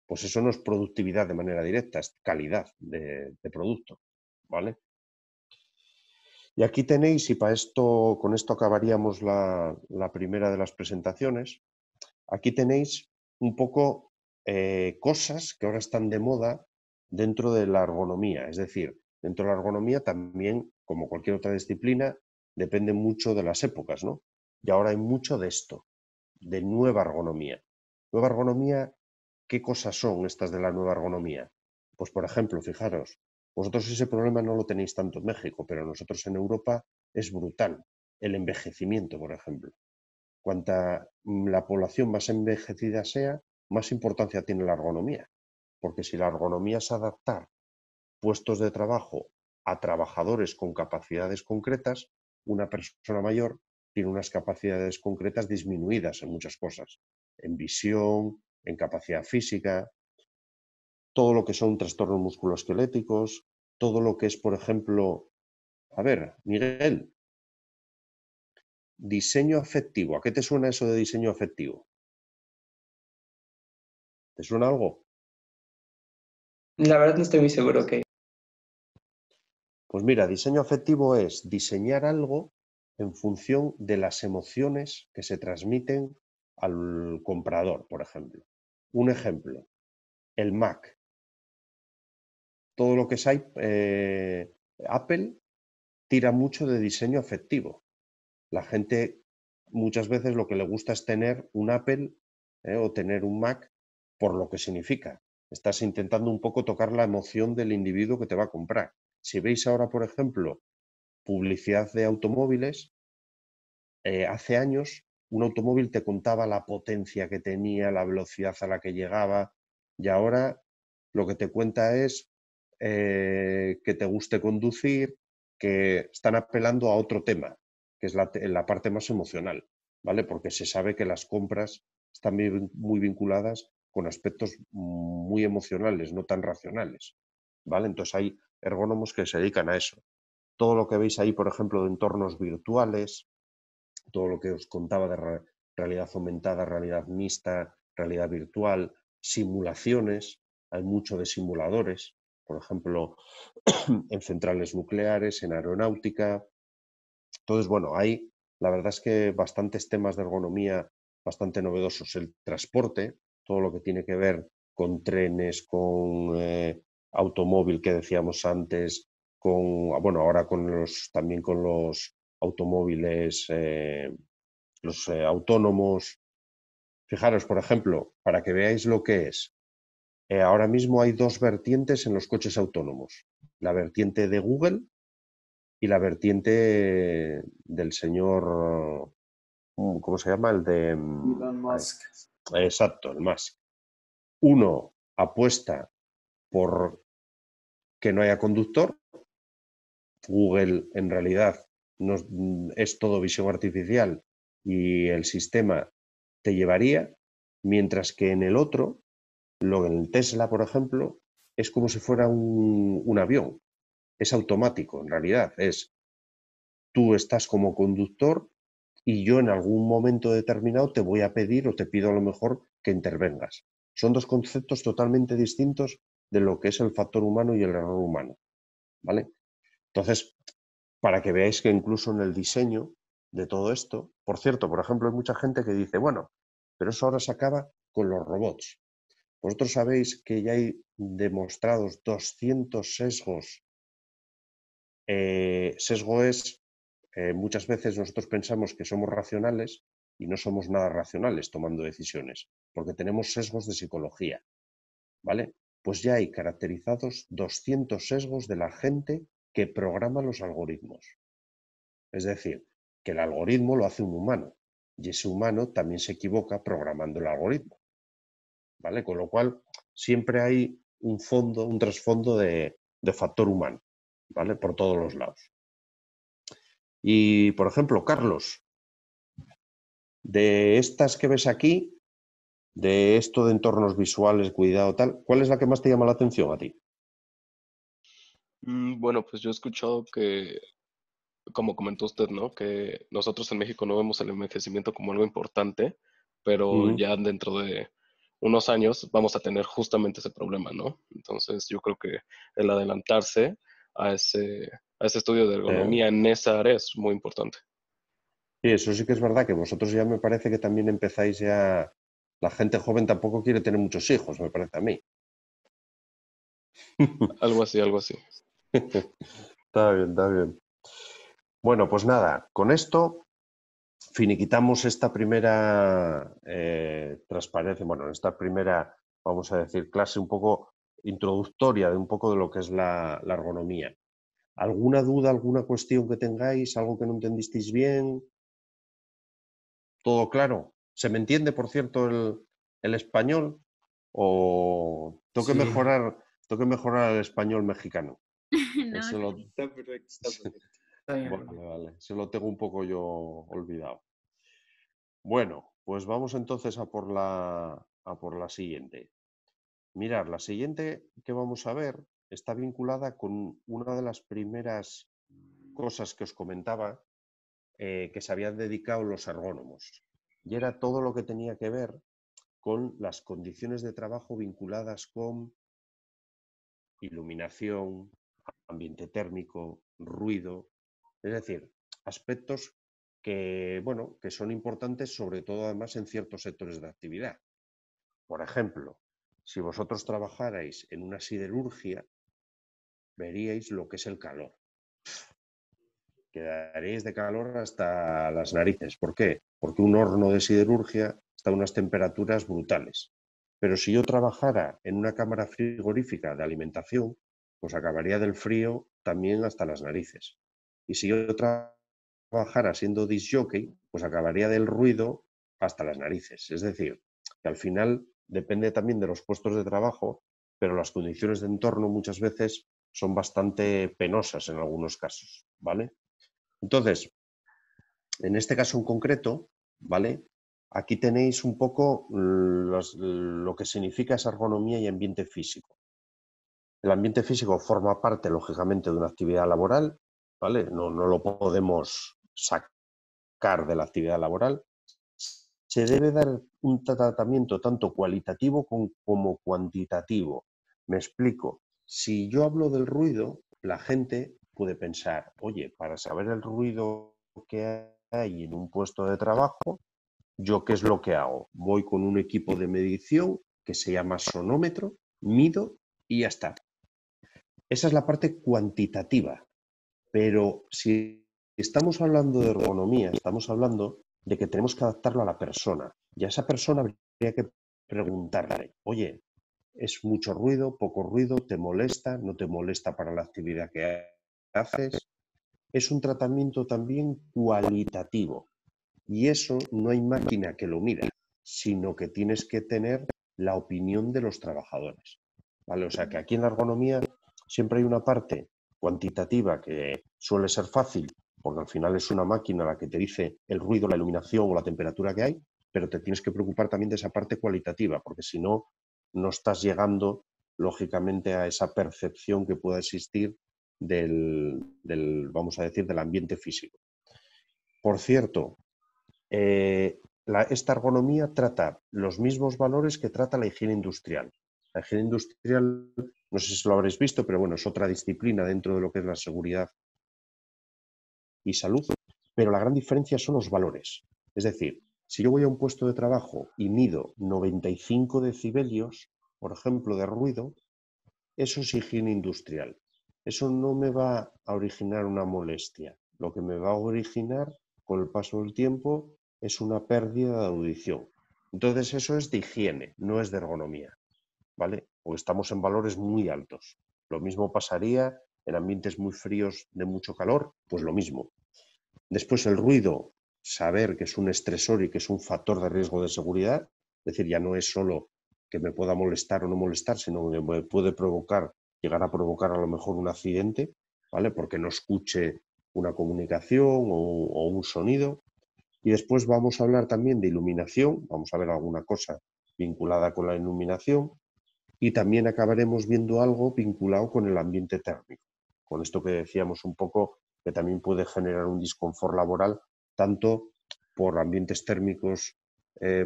Pues eso no es productividad de manera directa, es calidad de producto, ¿vale? Y aquí tenéis, y con esto acabaríamos la primera de las presentaciones, aquí tenéis un poco cosas que ahora están de moda dentro de la ergonomía. Es decir, dentro de la ergonomía también, como cualquier otra disciplina, depende mucho de las épocas, ¿no? Y ahora hay mucho de esto, de nueva ergonomía. Nueva ergonomía, ¿qué cosas son estas de la nueva ergonomía? Pues, por ejemplo, fijaros, vosotros ese problema no lo tenéis tanto en México, pero nosotros en Europa es brutal. El envejecimiento, por ejemplo. Cuanta la población más envejecida sea, más importancia tiene la ergonomía. Porque si la ergonomía es adaptar puestos de trabajo a trabajadores con capacidades concretas, una persona mayor tiene unas capacidades concretas disminuidas en muchas cosas, en visión, en capacidad física, todo lo que son trastornos musculoesqueléticos, todo lo que es, por ejemplo, a ver, Miguel, diseño afectivo. ¿A qué te suena eso de diseño afectivo? ¿Te suena algo? La verdad no estoy muy seguro que... Pues mira, diseño afectivo es diseñar algo en función de las emociones que se transmiten al comprador, por ejemplo. Un ejemplo, el Mac. Todo lo que es Apple tira mucho de diseño afectivo. La gente muchas veces lo que le gusta es tener un Apple o tener un Mac por lo que significa. Estás intentando un poco tocar la emoción del individuo que te va a comprar. Si veis ahora, por ejemplo, publicidad de automóviles, hace años un automóvil te contaba la potencia que tenía, la velocidad a la que llegaba, y ahora lo que te cuenta es que te guste conducir, que están apelando a otro tema, que es la parte más emocional, ¿vale? Porque se sabe que las compras están muy vinculadas con aspectos muy emocionales, no tan racionales, ¿vale? Entonces hay ergónomos que se dedican a eso. Todo lo que veis ahí, por ejemplo, de entornos virtuales, todo lo que os contaba de realidad aumentada, realidad mixta, realidad virtual, simulaciones, hay mucho de simuladores, por ejemplo, en centrales nucleares, en aeronáutica. Entonces, bueno, hay, la verdad es que bastantes temas de ergonomía bastante novedosos. El transporte, todo lo que tiene que ver con trenes, con automóvil que decíamos antes, bueno, ahora también con los automóviles, los autónomos. Fijaros, por ejemplo, para que veáis lo que es, ahora mismo hay dos vertientes en los coches autónomos. La vertiente de Google y la vertiente del señor, ¿cómo se llama? El de... Elon Musk. Exacto, el Musk. Uno apuesta por que no haya conductor. Google en realidad no, es todo visión artificial y el sistema te llevaría, mientras que en el otro, en el Tesla, por ejemplo, es como si fuera un avión. Es automático, en realidad. Tú estás como conductor y yo en algún momento determinado te voy a pedir o te pido a lo mejor que intervengas. Son dos conceptos totalmente distintos de lo que es el factor humano y el error humano, ¿vale? Entonces, para que veáis que incluso en el diseño de todo esto, por cierto, por ejemplo, hay mucha gente que dice, bueno, pero eso ahora se acaba con los robots. Vosotros sabéis que ya hay demostrados 200 sesgos. Sesgo es, muchas veces nosotros pensamos que somos racionales y no somos nada racionales tomando decisiones, porque tenemos sesgos de psicología, ¿vale? Pues ya hay caracterizados 200 sesgos de la gente que programa los algoritmos. Es decir, que el algoritmo lo hace un humano y ese humano también se equivoca programando el algoritmo, ¿vale? Con lo cual siempre hay un fondo, un trasfondo de factor humano, ¿vale? Por todos los lados. Y, por ejemplo, Carlos, de estas que ves aquí, de esto de entornos visuales, cuidado, tal, ¿cuál es la que más te llama la atención a ti? Bueno, pues yo he escuchado que, como comentó usted, ¿no? Que nosotros en México no vemos el envejecimiento como algo importante, pero ya dentro de unos años vamos a tener justamente ese problema, ¿no? Entonces yo creo que el adelantarse a ese estudio de ergonomía en esa área es muy importante. Sí, eso sí que es verdad, que vosotros ya me parece que también empezáis ya... La gente joven tampoco quiere tener muchos hijos, me parece a mí. Algo así, algo así. Está bien, está bien. Bueno, pues nada, con esto finiquitamos esta primera transparencia, bueno, esta primera, vamos a decir, clase un poco introductoria de un poco de lo que es la ergonomía. ¿Alguna duda, alguna cuestión que tengáis, algo que no entendisteis bien? ¿Todo claro? ¿Se me entiende, por cierto, el español? ¿O tengo que Sí. mejorar el español mexicano? No, Eso lo... Está perfecto, está perfecto. Está bien. Vale, vale. Se lo tengo un poco yo olvidado. Bueno, pues vamos entonces a por la siguiente. Mirad, la siguiente que vamos a ver está vinculada con una de las primeras cosas que os comentaba que se habían dedicado los ergónomos. Y era todo lo que tenía que ver con las condiciones de trabajo vinculadas con iluminación, ambiente térmico, ruido, es decir, aspectos que, bueno, que son importantes sobre todo además en ciertos sectores de actividad. Por ejemplo, si vosotros trabajarais en una siderurgia, veríais lo que es el calor. Quedaréis de calor hasta las narices. ¿Por qué? Porque un horno de siderurgia está a unas temperaturas brutales. Pero si yo trabajara en una cámara frigorífica de alimentación, pues acabaría del frío también hasta las narices. Y si yo trabajara siendo disc jockey, pues acabaría del ruido hasta las narices. Es decir, que al final depende también de los puestos de trabajo, pero las condiciones de entorno muchas veces son bastante penosas en algunos casos, ¿vale? Entonces, en este caso en concreto, ¿vale? Aquí tenéis un poco lo que significa esa ergonomía y ambiente físico. El ambiente físico forma parte, lógicamente, de una actividad laboral, ¿vale? No lo podemos sacar de la actividad laboral. Se debe dar un tratamiento tanto cualitativo como cuantitativo. Me explico. Si yo hablo del ruido, la gente puede pensar, oye, para saber el ruido que hay en un puesto de trabajo, ¿yo qué es lo que hago? Voy con un equipo de medición que se llama sonómetro, mido y ya está. Esa es la parte cuantitativa, pero si estamos hablando de ergonomía, estamos hablando de que tenemos que adaptarlo a la persona. Y a esa persona habría que preguntarle, oye, ¿es mucho ruido, poco ruido? ¿Te molesta? ¿No te molesta para la actividad que haces? Es un tratamiento también cualitativo. Y eso no hay máquina que lo mida, sino que tienes que tener la opinión de los trabajadores, ¿vale? O sea que aquí en la ergonomía siempre hay una parte cuantitativa que suele ser fácil, porque al final es una máquina la que te dice el ruido, la iluminación o la temperatura que hay, pero te tienes que preocupar también de esa parte cualitativa, porque si no, no estás llegando, lógicamente, a esa percepción que pueda existir vamos a decir, del ambiente físico. Por cierto, esta ergonomía trata los mismos valores que trata la higiene industrial. La higiene industrial, no sé si lo habréis visto, pero bueno, es otra disciplina dentro de lo que es la seguridad y salud, pero la gran diferencia son los valores. Es decir, si yo voy a un puesto de trabajo y mido 95 decibelios, por ejemplo, de ruido, eso es higiene industrial. Eso no me va a originar una molestia. Lo que me va a originar con el paso del tiempo es una pérdida de audición. Entonces eso es de higiene, no es de ergonomía, ¿vale? Porque estamos en valores muy altos. Lo mismo pasaría en ambientes muy fríos de mucho calor, pues lo mismo. Después el ruido, saber que es un estresor y que es un factor de riesgo de seguridad, es decir, ya no es solo que me pueda molestar o no molestar, sino que me puede llegar a provocar a lo mejor un accidente, ¿vale? Porque no escuche una comunicación o un sonido. Y después vamos a hablar también de iluminación, vamos a ver alguna cosa vinculada con la iluminación y también acabaremos viendo algo vinculado con el ambiente térmico, con esto que decíamos un poco que también puede generar un disconfort laboral tanto por ambientes térmicos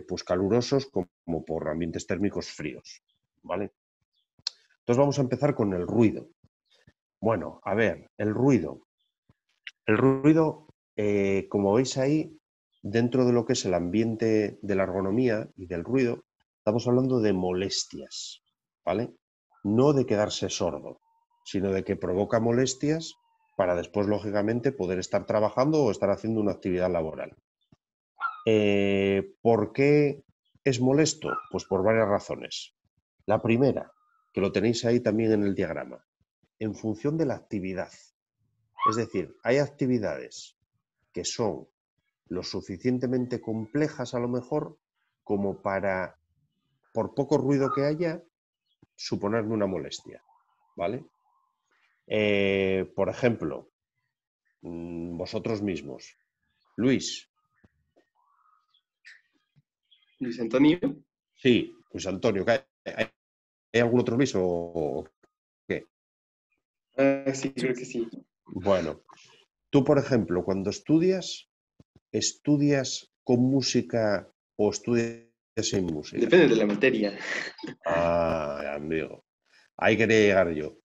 pues calurosos como por ambientes térmicos fríos, ¿vale? Entonces vamos a empezar con el ruido. Bueno, a ver, el ruido. El ruido, como veis ahí, dentro de lo que es el ambiente de la ergonomía y del ruido, estamos hablando de molestias, ¿vale? No de quedarse sordo, sino de que provoca molestias para después, lógicamente, poder estar trabajando o estar haciendo una actividad laboral. ¿Por qué es molesto? Pues por varias razones. La primera, que lo tenéis ahí también en el diagrama, en función de la actividad. Es decir, hay actividades que son lo suficientemente complejas a lo mejor como para, por poco ruido que haya, suponerme una molestia, ¿vale? Por ejemplo, vosotros mismos. Luis. Luis Antonio. Sí, Luis Antonio. ¿Hay algún otro Luis o qué? Sí, creo que sí. Bueno, tú, por ejemplo, cuando ¿estudias con música o estudias sin música? Depende de la materia. Ah, amigo. Ahí quería llegar yo.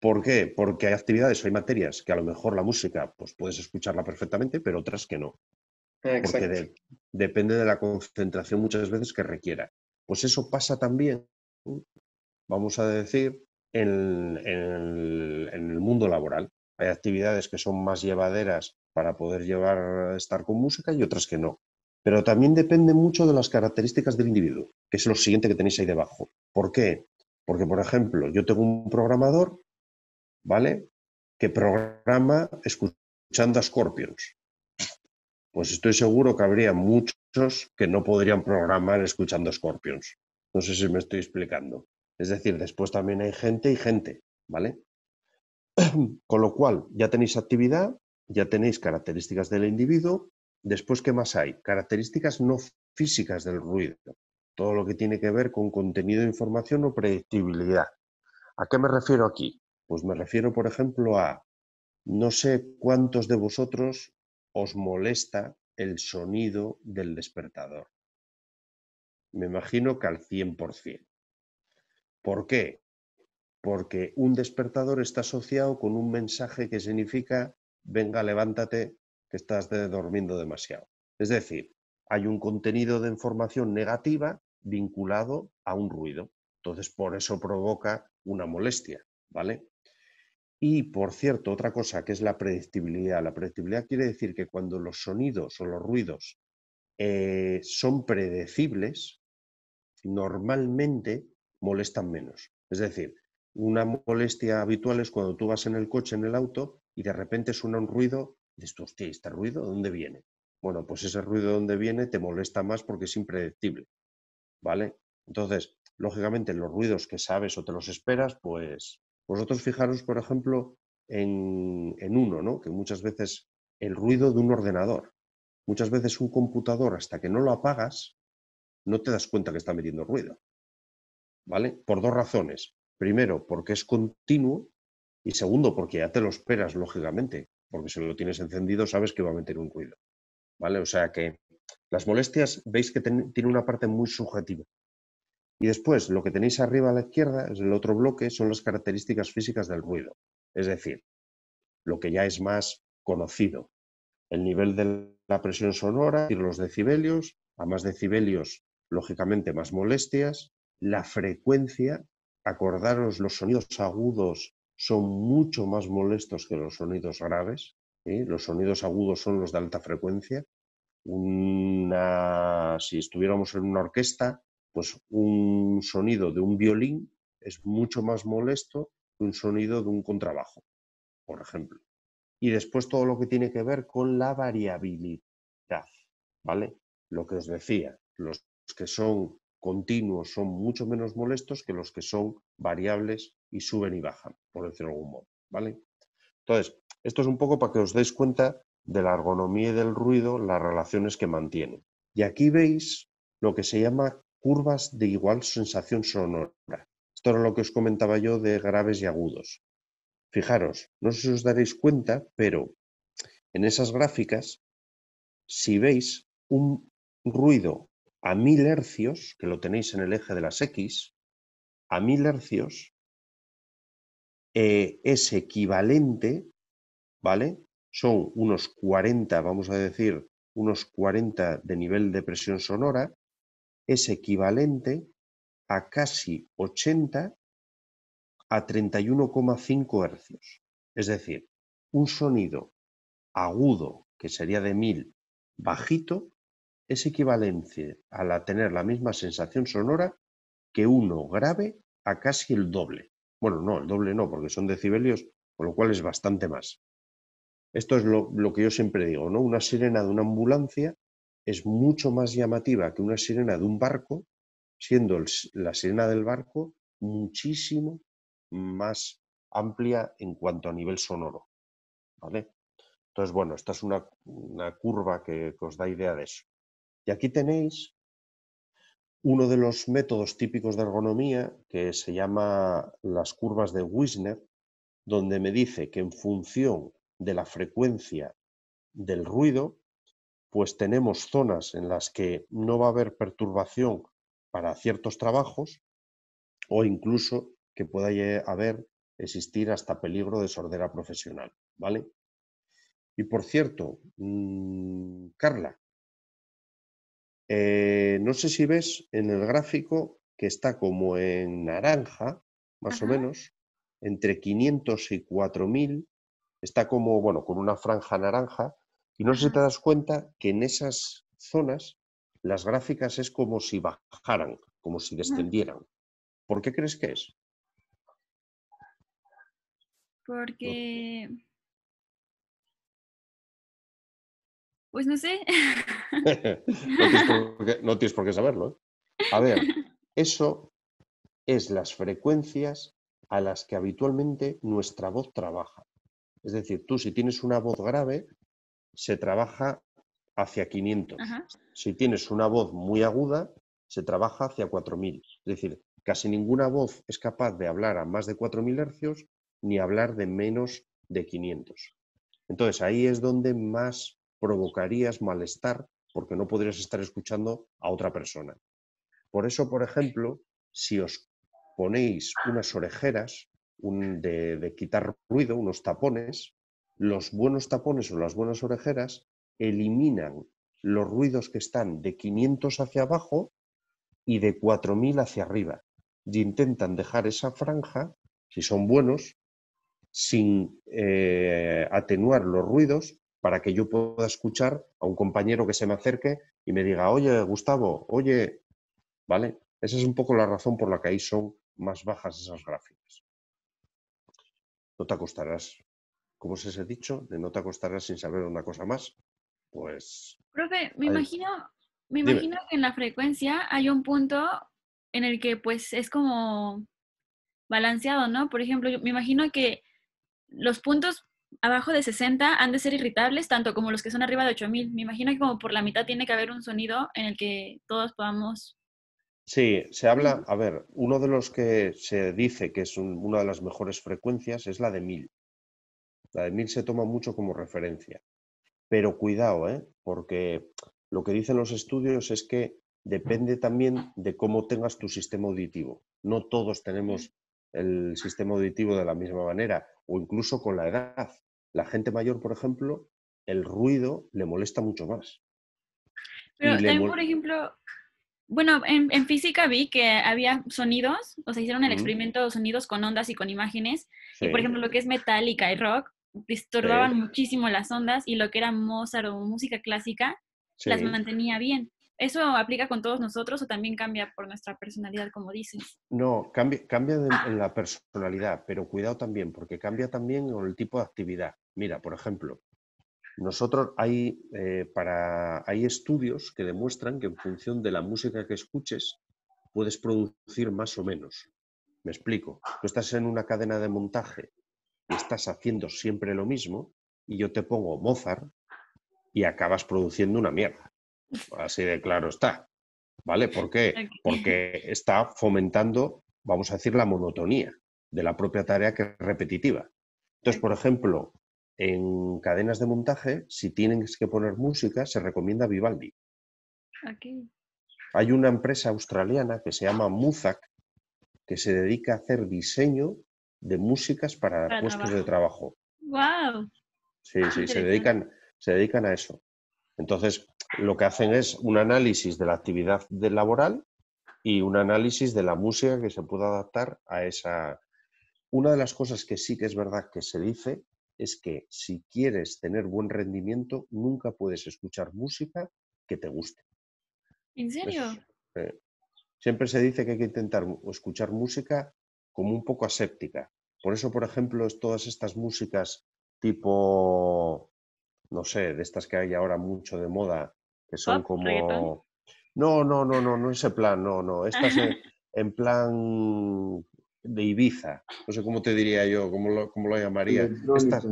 ¿Por qué? Porque hay actividades o hay materias que a lo mejor la música pues puedes escucharla perfectamente, pero otras que no. Porque Exacto. depende de la concentración muchas veces que requiera. Pues eso pasa también, vamos a decir, en el mundo laboral. Hay actividades que son más llevaderas para poder estar con música y otras que no. Pero también depende mucho de las características del individuo, que es lo siguiente que tenéis ahí debajo. ¿Por qué? Porque, por ejemplo, yo tengo un programador, ¿vale?, que programa escuchando a Scorpions. Pues estoy seguro que habría muchos que no podrían programar escuchando Scorpions. No sé si me estoy explicando. Es decir, después también hay gente y gente, ¿vale? Con lo cual, ya tenéis actividad, ya tenéis características del individuo. Después, ¿qué más hay? Características no físicas del ruido. Todo lo que tiene que ver con contenido de información o predictibilidad. ¿A qué me refiero aquí? Pues me refiero, por ejemplo, a no sé cuántos de vosotros os molesta el sonido del despertador. Me imagino que al 100%. ¿Por qué? Porque un despertador está asociado con un mensaje que significa venga, levántate, que estás durmiendo demasiado. Es decir, hay un contenido de información negativa vinculado a un ruido. Entonces, por eso provoca una molestia, ¿vale? Y, por cierto, otra cosa que es la predictibilidad. La predictibilidad quiere decir que cuando los sonidos o los ruidos son predecibles, normalmente molestan menos. Es decir, una molestia habitual es cuando tú vas en el coche, en el auto, y de repente suena un ruido, y dices, hostia, ¿este ruido de dónde viene? Bueno, pues ese ruido de dónde viene te molesta más porque es impredecible, ¿vale? Entonces, lógicamente, los ruidos que sabes o te los esperas, pues vosotros fijaros, por ejemplo, en uno, ¿no? Que muchas veces el ruido de un ordenador. Muchas veces un computador, hasta que no lo apagas, no te das cuenta que está metiendo ruido, ¿vale? Por dos razones. Primero, porque es continuo y segundo, porque ya te lo esperas, lógicamente, porque si lo tienes encendido sabes que va a meter un ruido, ¿vale? O sea que las molestias veis que tiene una parte muy subjetiva. Y después, lo que tenéis arriba a la izquierda, es el otro bloque, son las características físicas del ruido. Es decir, lo que ya es más conocido. El nivel de la presión sonora y los decibelios. A más decibelios, lógicamente, más molestias. La frecuencia. Acordaros, los sonidos agudos son mucho más molestos que los sonidos graves. ¿Sí? Los sonidos agudos son los de alta frecuencia. Si estuviéramos en una orquesta, pues un sonido de un violín es mucho más molesto que un sonido de un contrabajo, por ejemplo. Y después todo lo que tiene que ver con la variabilidad, ¿vale? Lo que os decía, los que son continuos son mucho menos molestos que los que son variables y suben y bajan, por decirlo de algún modo, ¿vale? Entonces, esto es un poco para que os deis cuenta de la ergonomía y del ruido, las relaciones que mantienen. Y aquí veis lo que se llama curvas de igual sensación sonora. Esto era lo que os comentaba yo de graves y agudos. Fijaros, no sé si os daréis cuenta, pero en esas gráficas, si veis un ruido a 1000 hercios, que lo tenéis en el eje de las X, a 1000 hercios es equivalente, ¿vale? Son unos 40, vamos a decir, unos 40 de nivel de presión sonora, es equivalente a casi 80 a 31,5 hercios. Es decir, un sonido agudo, que sería de 1000, bajito, es equivalente a tener la misma sensación sonora que uno grave a casi el doble. Bueno, no, el doble no, porque son decibelios, con lo cual es bastante más. Esto es lo que yo siempre digo, ¿no? Una sirena de una ambulancia es mucho más llamativa que una sirena de un barco, siendo la sirena del barco muchísimo más amplia en cuanto a nivel sonoro, ¿vale? Entonces, bueno, esta es una curva que os da idea de eso. Y aquí tenéis uno de los métodos típicos de ergonomía que se llama las curvas de Wissner, donde me dice que en función de la frecuencia del ruido, pues tenemos zonas en las que no va a haber perturbación para ciertos trabajos o incluso que pueda existir hasta peligro de sordera profesional, ¿vale? Y por cierto, Carla, no sé si ves en el gráfico que está como en naranja, más o menos, entre 500 y 4000, está como, bueno, con una franja naranja, y no sé si te das cuenta que en esas zonas las gráficas es como si bajaran, como si descendieran. ¿Por qué crees que es? Porque, pues no sé. No tienes por qué saberlo, ¿eh? A ver, eso es las frecuencias a las que habitualmente nuestra voz trabaja. Es decir, tú si tienes una voz grave, se trabaja hacia 500. Ajá. Si tienes una voz muy aguda, se trabaja hacia 4000. Es decir, casi ninguna voz es capaz de hablar a más de 4000 hercios ni hablar de menos de 500. Entonces ahí es donde más provocarías malestar porque no podrías estar escuchando a otra persona. Por eso, por ejemplo, si os ponéis unas orejeras de quitar ruido, unos tapones, los buenos tapones o las buenas orejeras eliminan los ruidos que están de 500 hacia abajo y de 4000 hacia arriba. Y intentan dejar esa franja, si son buenos, sin atenuar los ruidos para que yo pueda escuchar a un compañero que se me acerque y me diga, oye, Gustavo, oye, ¿vale? Esa es un poco la razón por la que ahí son más bajas esas gráficas. No te acostarás, como os he dicho, de no te acostarás sin saber una cosa más, pues... Profe, Dime. me imagino que en la frecuencia hay un punto en el que pues es como balanceado, ¿no? Por ejemplo, yo me imagino que los puntos abajo de 60 han de ser irritables, tanto como los que son arriba de 8000. Me imagino que como por la mitad tiene que haber un sonido en el que todos podamos... Sí, se habla, a ver, uno de los que se dice que es una de las mejores frecuencias es la de 1000. La de 1000 se toma mucho como referencia. Pero cuidado, porque lo que dicen los estudios es que depende también de cómo tengas tu sistema auditivo. No todos tenemos el sistema auditivo de la misma manera, o incluso con la edad. La gente mayor, por ejemplo, el ruido le molesta mucho más. Pero también, por ejemplo, bueno, en física vi que había sonidos, o sea, hicieron el experimento de sonidos con ondas y con imágenes, y por ejemplo, lo que es metálica y rock, disturbaban muchísimo las ondas, y lo que era Mozart o música clásica, las mantenía bien. ¿Eso aplica con todos nosotros o también cambia por nuestra personalidad, como dices? No, cambia en la personalidad, pero cuidado también, porque cambia también con el tipo de actividad. Mira, por ejemplo, nosotros hay estudios que demuestran que en función de la música que escuches puedes producir más o menos. Me explico. Tú estás en una cadena de montaje y estás haciendo siempre lo mismo y yo te pongo Mozart y acabas produciendo una mierda. Así de claro está. ¿Vale? ¿Por qué? Porque está fomentando, vamos a decir, la monotonía de la propia tarea que es repetitiva. Entonces, por ejemplo, en cadenas de montaje, si tienes que poner música, se recomienda Vivaldi. Hay una empresa australiana que se llama Muzak, que se dedica a hacer diseño de músicas para puestos de trabajo. ¡Wow! Sí, se dedican a eso. Entonces, lo que hacen es un análisis de la actividad laboral y un análisis de la música que se pueda adaptar a esa... Una de las cosas que sí que es verdad que se dice es que si quieres tener buen rendimiento, nunca puedes escuchar música que te guste. ¿En serio? Siempre se dice que hay que intentar escuchar música como un poco aséptica. Por eso, por ejemplo, todas estas músicas tipo, no sé, de estas que hay ahora mucho de moda, que son ¿Pop? ¿Reggaetón? como... No ese plan, no. Estas en plan de Ibiza. No sé cómo te diría yo, cómo lo llamaría. Electrónica.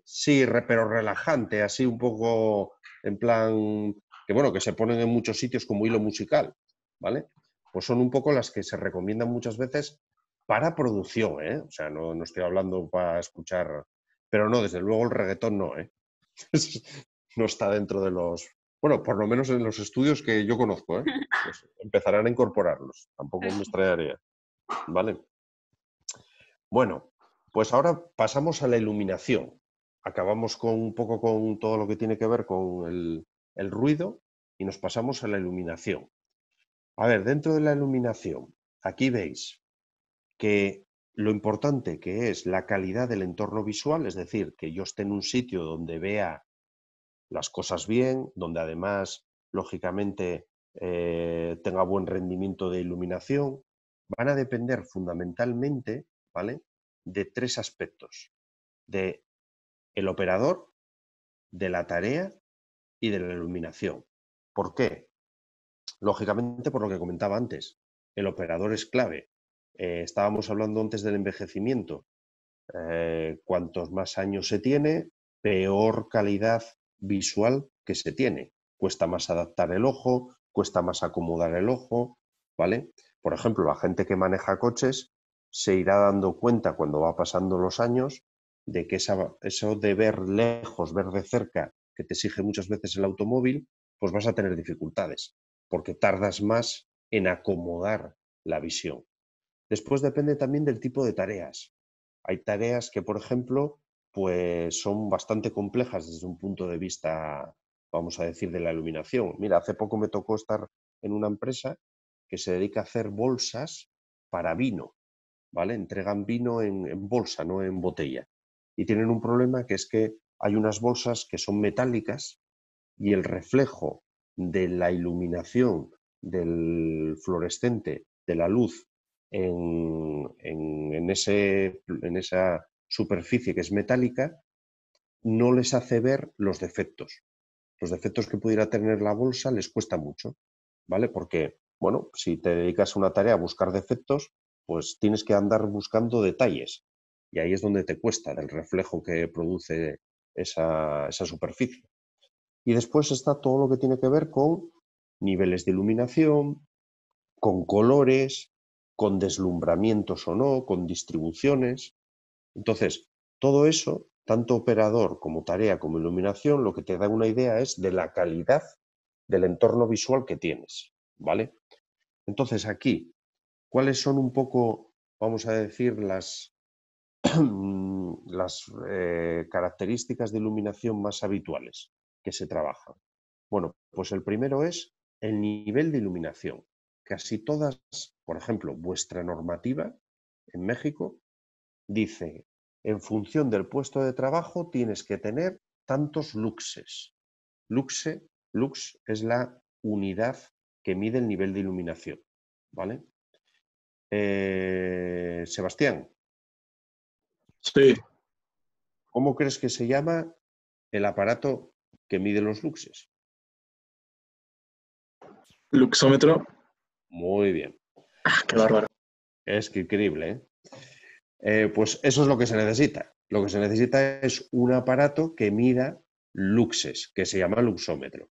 Sí, pero relajante, así un poco en plan, que bueno, que se ponen en muchos sitios como hilo musical, ¿vale? Pues son un poco las que se recomiendan muchas veces para producción, ¿eh? O sea, no estoy hablando para escuchar, pero no, desde luego el reggaetón no, ¿eh? No está dentro de los... Bueno, por lo menos en los estudios que yo conozco, ¿eh? Pues empezarán a incorporarlos, tampoco me extrañaría, ¿vale? Bueno, pues ahora pasamos a la iluminación. Acabamos un poco con todo lo que tiene que ver con el ruido y nos pasamos a la iluminación. A ver, dentro de la iluminación, aquí veis que lo importante que es la calidad del entorno visual, es decir, que yo esté en un sitio donde vea las cosas bien, donde además, lógicamente, tenga buen rendimiento de iluminación, van a depender fundamentalmente, ¿vale?, de tres aspectos: de el operador, de la tarea y de la iluminación. ¿Por qué? Lógicamente, por lo que comentaba antes, el operador es clave. Estábamos hablando antes del envejecimiento. Cuantos más años se tiene, peor calidad visual que se tiene. Cuesta más adaptar el ojo, cuesta más acomodar el ojo, ¿vale? Por ejemplo, la gente que maneja coches se irá dando cuenta cuando va pasando los años de que eso de ver lejos, ver de cerca, que te exige muchas veces el automóvil, pues vas a tener dificultades, porque tardas más en acomodar la visión. Después depende también del tipo de tareas. Hay tareas que, por ejemplo, pues son bastante complejas desde un punto de vista, vamos a decir, de la iluminación. Mira, hace poco me tocó estar en una empresa que se dedica a hacer bolsas para vino, ¿vale? Entregan vino en bolsa, no en botella. Y tienen un problema, que es que hay unas bolsas que son metálicas y el reflejo de la iluminación del fluorescente, de la luz, en esa superficie que es metálica, no les hace ver los defectos. Los defectos que pudiera tener la bolsa les cuesta mucho, ¿vale? Porque, bueno, si te dedicas a una tarea a buscar defectos, pues tienes que andar buscando detalles. Y ahí es donde te cuesta el reflejo que produce esa superficie. Y después está todo lo que tiene que ver con niveles de iluminación, con colores, con deslumbramientos o no, con distribuciones. Entonces, todo eso, tanto operador como tarea como iluminación, lo que te da una idea es de la calidad del entorno visual que tienes, ¿vale? Entonces, aquí, ¿cuáles son un poco, vamos a decir, las características de iluminación más habituales que se trabajan? Bueno, pues el primero es el nivel de iluminación. Casi todas, por ejemplo, vuestra normativa en México dice, en función del puesto de trabajo tienes que tener tantos luxes. Lux es la unidad que mide el nivel de iluminación, ¿vale? Sebastián. Sí. ¿Cómo crees que se llama el aparato que mide los luxes? Luxómetro. Muy bien. Qué bárbaro. Es que increíble, ¿eh? Pues eso es lo que se necesita. Lo que se necesita es un aparato que mida luxes, que se llama luxómetro.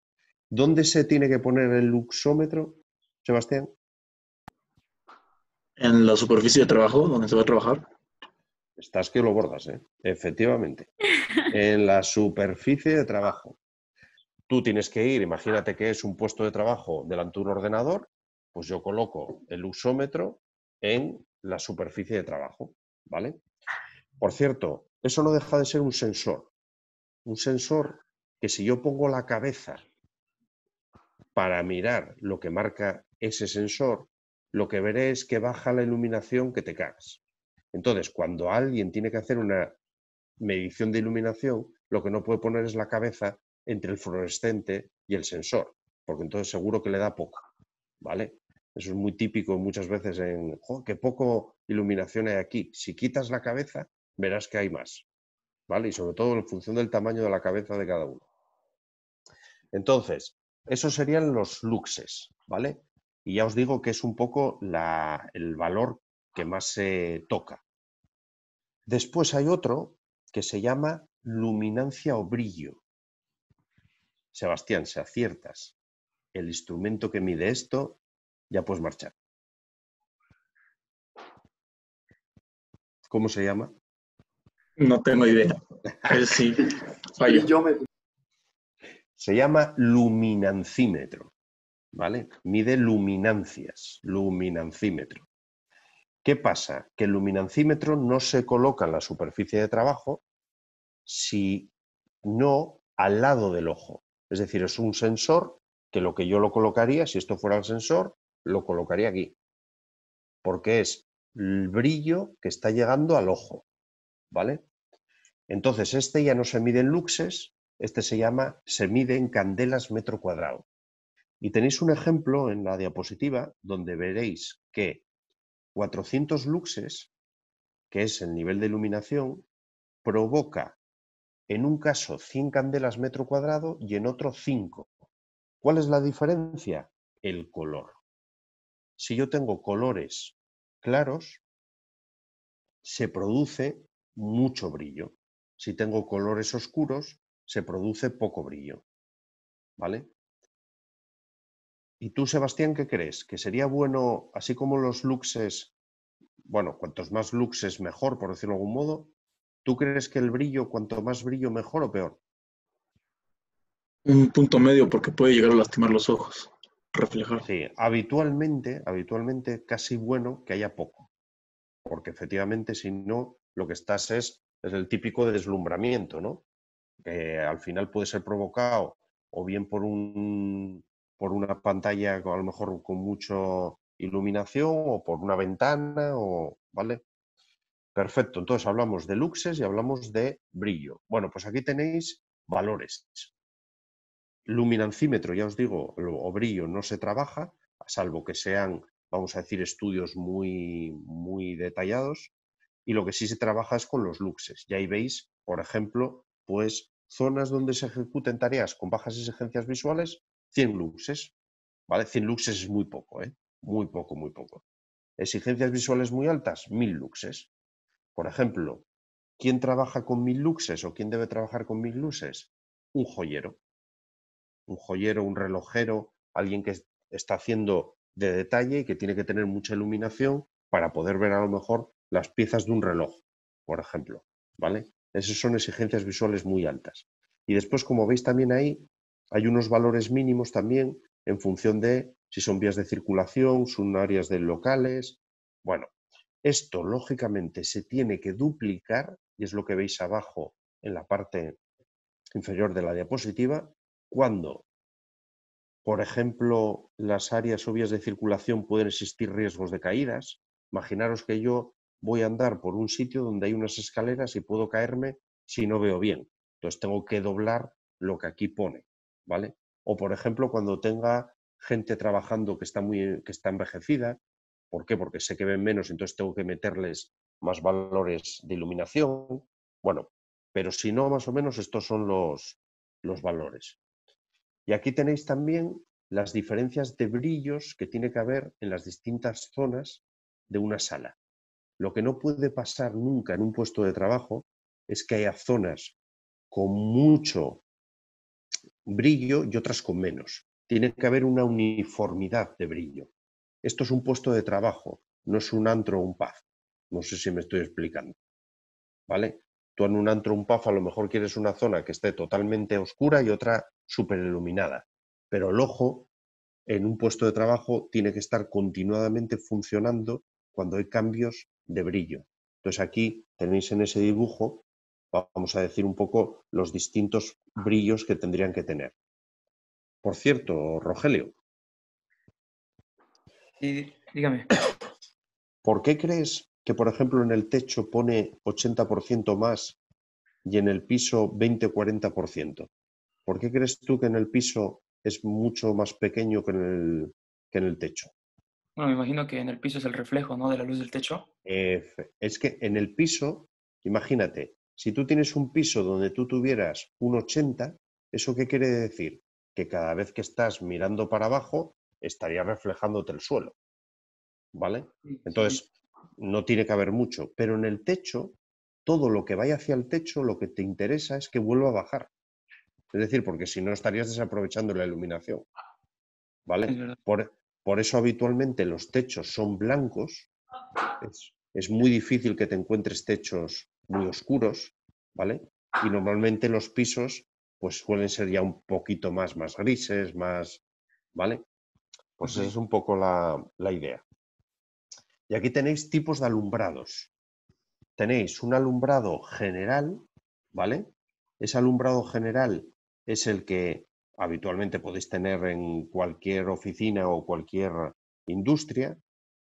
¿Dónde se tiene que poner el luxómetro, Sebastián? En la superficie de trabajo, donde se va a trabajar. Estás que lo bordas, ¿eh? Efectivamente. En la superficie de trabajo. Tú tienes que ir, imagínate que es un puesto de trabajo delante de un ordenador, pues yo coloco el luxómetro en la superficie de trabajo, ¿vale? Por cierto, eso no deja de ser un sensor. Un sensor que, si yo pongo la cabeza para mirar lo que marca ese sensor, lo que veré es que baja la iluminación que te cagas. Entonces, cuando alguien tiene que hacer una medición de iluminación, lo que no puede poner es la cabeza entre el fluorescente y el sensor, porque entonces seguro que le da poco, ¿vale? Eso es muy típico muchas veces en, ¡jo, qué poco iluminación hay aquí! Si quitas la cabeza, verás que hay más, ¿vale? Y sobre todo en función del tamaño de la cabeza de cada uno. Entonces, esos serían los luxes, ¿vale? Y ya os digo que es un poco el valor que más se toca. Después hay otro que se llama luminancia o brillo. Sebastián, si aciertas el instrumento que mide esto, ya puedes marchar. ¿Cómo se llama? No tengo idea. Sí, fallo. Se llama luminancímetro, ¿vale? Mide luminancias, luminancímetro. ¿Qué pasa? Que el luminancímetro no se coloca en la superficie de trabajo, sino al lado del ojo. Es decir, es un sensor que lo que yo lo colocaría, si esto fuera el sensor, lo colocaría aquí. Porque es el brillo que está llegando al ojo, ¿vale? Entonces, este ya no se mide en luxes, este se mide en candelas metro cuadrado. Y tenéis un ejemplo en la diapositiva donde veréis que 400 luxes, que es el nivel de iluminación, provoca en un caso 100 candelas metro cuadrado y en otro 5. ¿Cuál es la diferencia? El color. Si yo tengo colores claros, se produce mucho brillo. Si tengo colores oscuros, se produce poco brillo. ¿Vale? ¿Y tú, Sebastián, qué crees? ¿Que sería bueno, así como los luxes, bueno, cuantos más luxes mejor, por decirlo de algún modo, ¿tú crees que el brillo, cuanto más brillo mejor o peor? Un punto medio porque puede llegar a lastimar los ojos, reflejar. Sí, habitualmente casi bueno que haya poco, porque efectivamente si no, lo que estás es el típico de deslumbramiento, ¿no? Que al final puede ser provocado o bien por una pantalla a lo mejor con mucha iluminación o por una ventana, ¿vale? Perfecto, entonces hablamos de luxes y hablamos de brillo. Bueno, pues aquí tenéis valores. Luminancímetro, ya os digo, o brillo no se trabaja, salvo que sean, vamos a decir, estudios muy detallados, y lo que sí se trabaja es con los luxes. Y ahí veis, por ejemplo, pues zonas donde se ejecuten tareas con bajas exigencias visuales, 100 luxes, ¿vale? 100 luxes es muy poco, ¿eh? Muy poco, muy poco. Exigencias visuales muy altas, 1000 luxes. Por ejemplo, ¿quién trabaja con 1000 luxes o quién debe trabajar con 1000 luxes? Un joyero, un relojero, alguien que está haciendo de detalle y que tiene que tener mucha iluminación para poder ver a lo mejor las piezas de un reloj, por ejemplo, ¿vale? Esas son exigencias visuales muy altas. Y después, como veis también ahí, hay unos valores mínimos también en función de si son vías de circulación, son áreas de locales. Bueno, esto lógicamente se tiene que duplicar, y es lo que veis abajo en la parte inferior de la diapositiva, cuando, por ejemplo, las áreas o vías de circulación pueden existir riesgos de caídas. Imaginaros que yo voy a andar por un sitio donde hay unas escaleras y puedo caerme si no veo bien. Entonces tengo que doblar lo que aquí pone, ¿vale? O, por ejemplo, cuando tenga gente trabajando que está envejecida. ¿Por qué? Porque sé que ven menos, entonces tengo que meterles más valores de iluminación. Bueno, pero si no, más o menos estos son los valores. Y aquí tenéis también las diferencias de brillos que tiene que haber en las distintas zonas de una sala. Lo que no puede pasar nunca en un puesto de trabajo es que haya zonas con mucho brillo y otras con menos. Tiene que haber una uniformidad de brillo. Esto es un puesto de trabajo, no es un antro o un pub. No sé si me estoy explicando, ¿vale? Tú en un antro o un pub a lo mejor quieres una zona que esté totalmente oscura y otra súper iluminada, pero el ojo en un puesto de trabajo tiene que estar continuadamente funcionando cuando hay cambios de brillo. Entonces aquí tenéis en ese dibujo, vamos a decir un poco los distintos brillos que tendrían que tener. Por cierto, Rogelio. Sí, dígame. ¿Por qué crees que, por ejemplo, en el techo pone 80% más y en el piso 20-40%? ¿Por qué crees tú que en el piso es mucho más pequeño que en el techo? Bueno, me imagino que en el piso es el reflejo, ¿no? De la luz del techo. Es que en el piso, imagínate, si tú tienes un piso donde tú tuvieras un 80, ¿eso qué quiere decir? Que cada vez que estás mirando para abajo, estaría reflejándote el suelo, ¿vale? Sí, Entonces, no tiene que haber mucho, pero en el techo, todo lo que vaya hacia el techo, lo que te interesa es que vuelva a bajar. Es decir, porque si no estarías desaprovechando la iluminación, ¿vale? Por eso habitualmente los techos son blancos. Es muy difícil que te encuentres techos muy oscuros, ¿vale? Y normalmente los pisos pues suelen ser ya un poquito más grises, más, ¿vale? Pues esa es un poco la idea. Y aquí tenéis tipos de alumbrados. Tenéis un alumbrado general, ¿vale? Ese alumbrado general es el que habitualmente podéis tener en cualquier oficina o cualquier industria,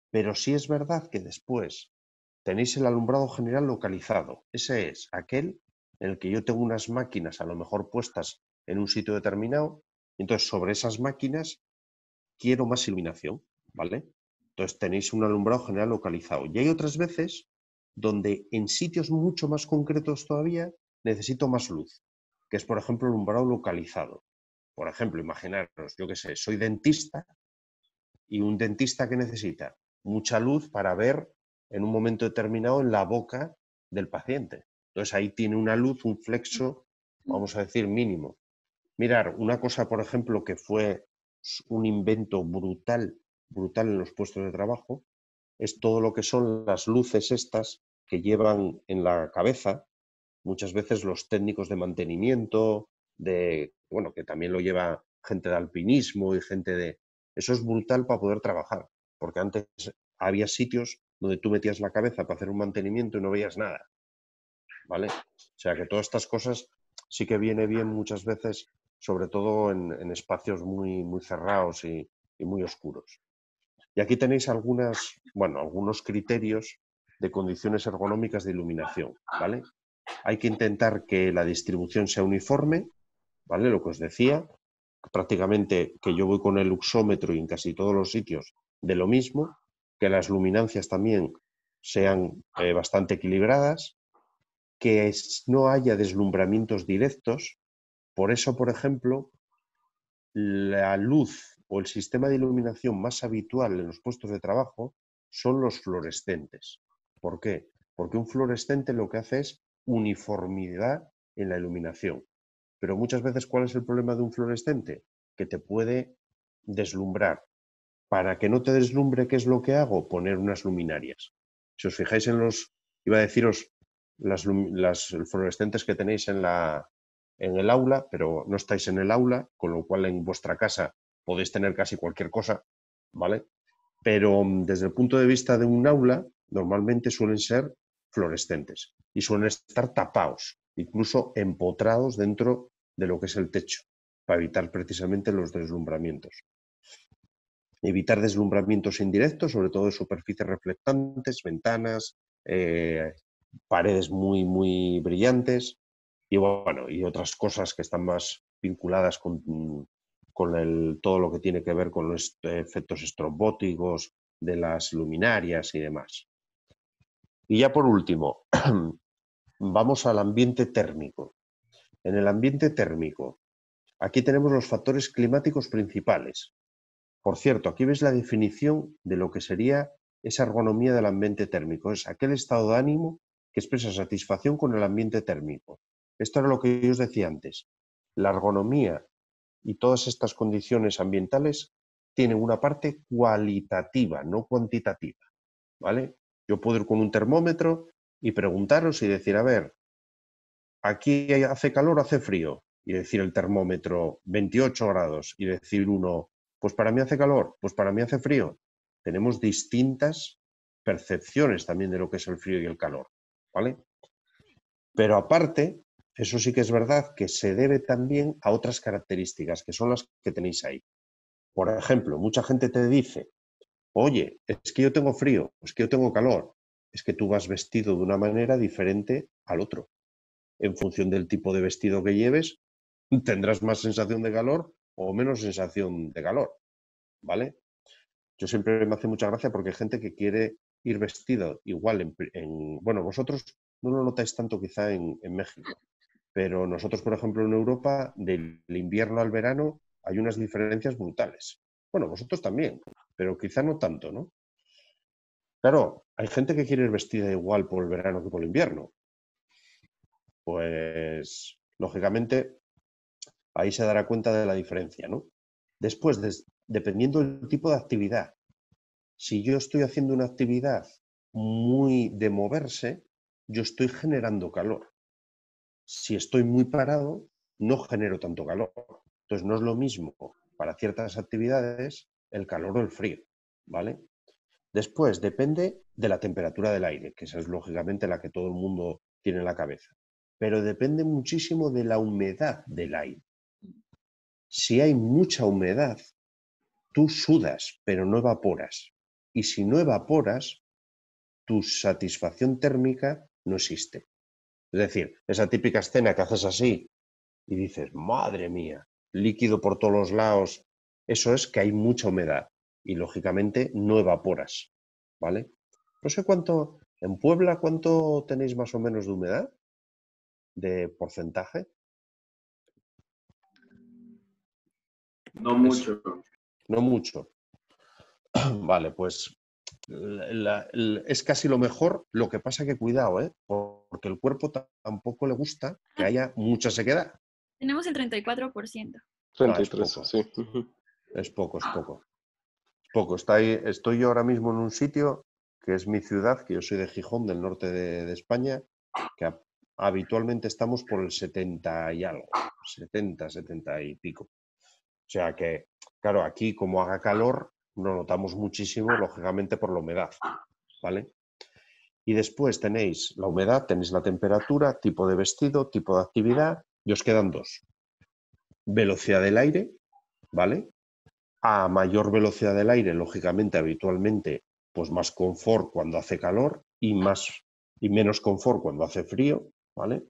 pero sí es verdad que después tenéis el alumbrado general localizado. Ese es aquel en el que yo tengo unas máquinas a lo mejor puestas en un sitio determinado, y entonces sobre esas máquinas quiero más iluminación, ¿vale? Entonces tenéis un alumbrado general localizado. Y hay otras veces donde en sitios mucho más concretos todavía necesito más luz, que es por ejemplo el alumbrado localizado. Por ejemplo, imaginaros, yo qué sé, soy dentista y un dentista que necesita mucha luz para ver en un momento determinado en la boca del paciente. Entonces ahí tiene una luz, un flexo, vamos a decir, mínimo. Mirar, una cosa, por ejemplo, que fue un invento brutal en los puestos de trabajo, es todo lo que son las luces estas que llevan en la cabeza, muchas veces los técnicos de mantenimiento, bueno, que también lo lleva gente de alpinismo y gente de... Eso es brutal para poder trabajar, porque antes había sitios donde tú metías la cabeza para hacer un mantenimiento y no veías nada, ¿vale? O sea que todas estas cosas sí que viene bien muchas veces, sobre todo en espacios muy cerrados y muy oscuros. Y aquí tenéis algunos criterios de condiciones ergonómicas de iluminación, ¿vale? Hay que intentar que la distribución sea uniforme, ¿vale? Lo que os decía, prácticamente que yo voy con el luxómetro y en casi todos los sitios de lo mismo, que las luminancias también sean bastante equilibradas, que no haya deslumbramientos directos. Por eso, por ejemplo, la luz o el sistema de iluminación más habitual en los puestos de trabajo son los fluorescentes. ¿Por qué? Porque un fluorescente lo que hace es uniformidad en la iluminación. Pero muchas veces, ¿cuál es el problema de un fluorescente? Que te puede deslumbrar. Para que no te deslumbre, ¿qué es lo que hago? Poner unas luminarias. Si os fijáis en iba a deciros, las fluorescentes que tenéis en el aula, pero no estáis en el aula, con lo cual en vuestra casa podéis tener casi cualquier cosa, ¿vale? Pero desde el punto de vista de un aula, normalmente suelen ser fluorescentes y suelen estar tapados, incluso empotrados dentro de lo que es el techo, para evitar precisamente los deslumbramientos. Evitar deslumbramientos indirectos, sobre todo de superficies reflectantes, ventanas, paredes muy brillantes y, bueno, y otras cosas que están más vinculadas con todo lo que tiene que ver con los efectos estrobóticos de las luminarias y demás. Y ya por último, vamos al ambiente térmico. En el ambiente térmico, aquí tenemos los factores climáticos principales. Por cierto, aquí veis la definición de lo que sería esa ergonomía del ambiente térmico. Es aquel estado de ánimo que expresa satisfacción con el ambiente térmico. Esto era lo que yo os decía antes. La ergonomía y todas estas condiciones ambientales tienen una parte cualitativa, no cuantitativa, ¿vale? Yo puedo ir con un termómetro y preguntaros y decir, a ver, ¿aquí hace calor o hace frío? Y decir el termómetro 28 grados y decir uno, pues para mí hace calor, pues para mí hace frío. Tenemos distintas percepciones también de lo que es el frío y el calor, ¿vale? Pero aparte, eso sí que es verdad que se debe también a otras características, que son las que tenéis ahí. Por ejemplo, mucha gente te dice, oye, es que yo tengo frío, es que yo tengo calor. Es que tú vas vestido de una manera diferente al otro. En función del tipo de vestido que lleves, tendrás más sensación de calor o menos sensación de calor, ¿vale? Yo siempre me hace mucha gracia porque hay gente que quiere ir vestido igual bueno, vosotros no lo notáis tanto quizá en México, pero nosotros, por ejemplo, en Europa, del invierno al verano hay unas diferencias brutales. Bueno, vosotros también, pero quizá no tanto, ¿no? Claro, hay gente que quiere ir vestida igual por el verano que por el invierno. Pues, lógicamente, ahí se dará cuenta de la diferencia, ¿no? Después, dependiendo del tipo de actividad. Si yo estoy haciendo una actividad muy de moverse, yo estoy generando calor. Si estoy muy parado, no genero tanto calor. Entonces, no es lo mismo para ciertas actividades el calor o el frío, ¿vale? Después, depende de la temperatura del aire, que esa es lógicamente la que todo el mundo tiene en la cabeza. Pero depende muchísimo de la humedad del aire. Si hay mucha humedad, tú sudas, pero no evaporas. Y si no evaporas, tu satisfacción térmica no existe. Es decir, esa típica escena que haces así y dices, madre mía, líquido por todos los lados, eso es que hay mucha humedad y lógicamente no evaporas, ¿vale? No sé cuánto, en Puebla, ¿cuánto tenéis más o menos de humedad? ¿De porcentaje? No mucho. No mucho. Vale, pues es casi lo mejor. Lo que pasa que cuidado, porque el cuerpo tampoco le gusta que haya mucha sequedad. Tenemos el 34%. 33, No, es poco. sí. Es poco, es poco. Poco. Estoy yo ahora mismo en un sitio que es mi ciudad, que yo soy de Gijón, del norte de España, que habitualmente estamos por el 70 y algo, 70 y pico. O sea que, claro, aquí como haga calor, lo notamos muchísimo, lógicamente, por la humedad, ¿vale? Y después tenéis la humedad, tenéis la temperatura, tipo de vestido, tipo de actividad, y os quedan dos. Velocidad del aire, ¿vale? A mayor velocidad del aire, lógicamente, habitualmente, pues más confort cuando hace calor y menos confort cuando hace frío, ¿vale?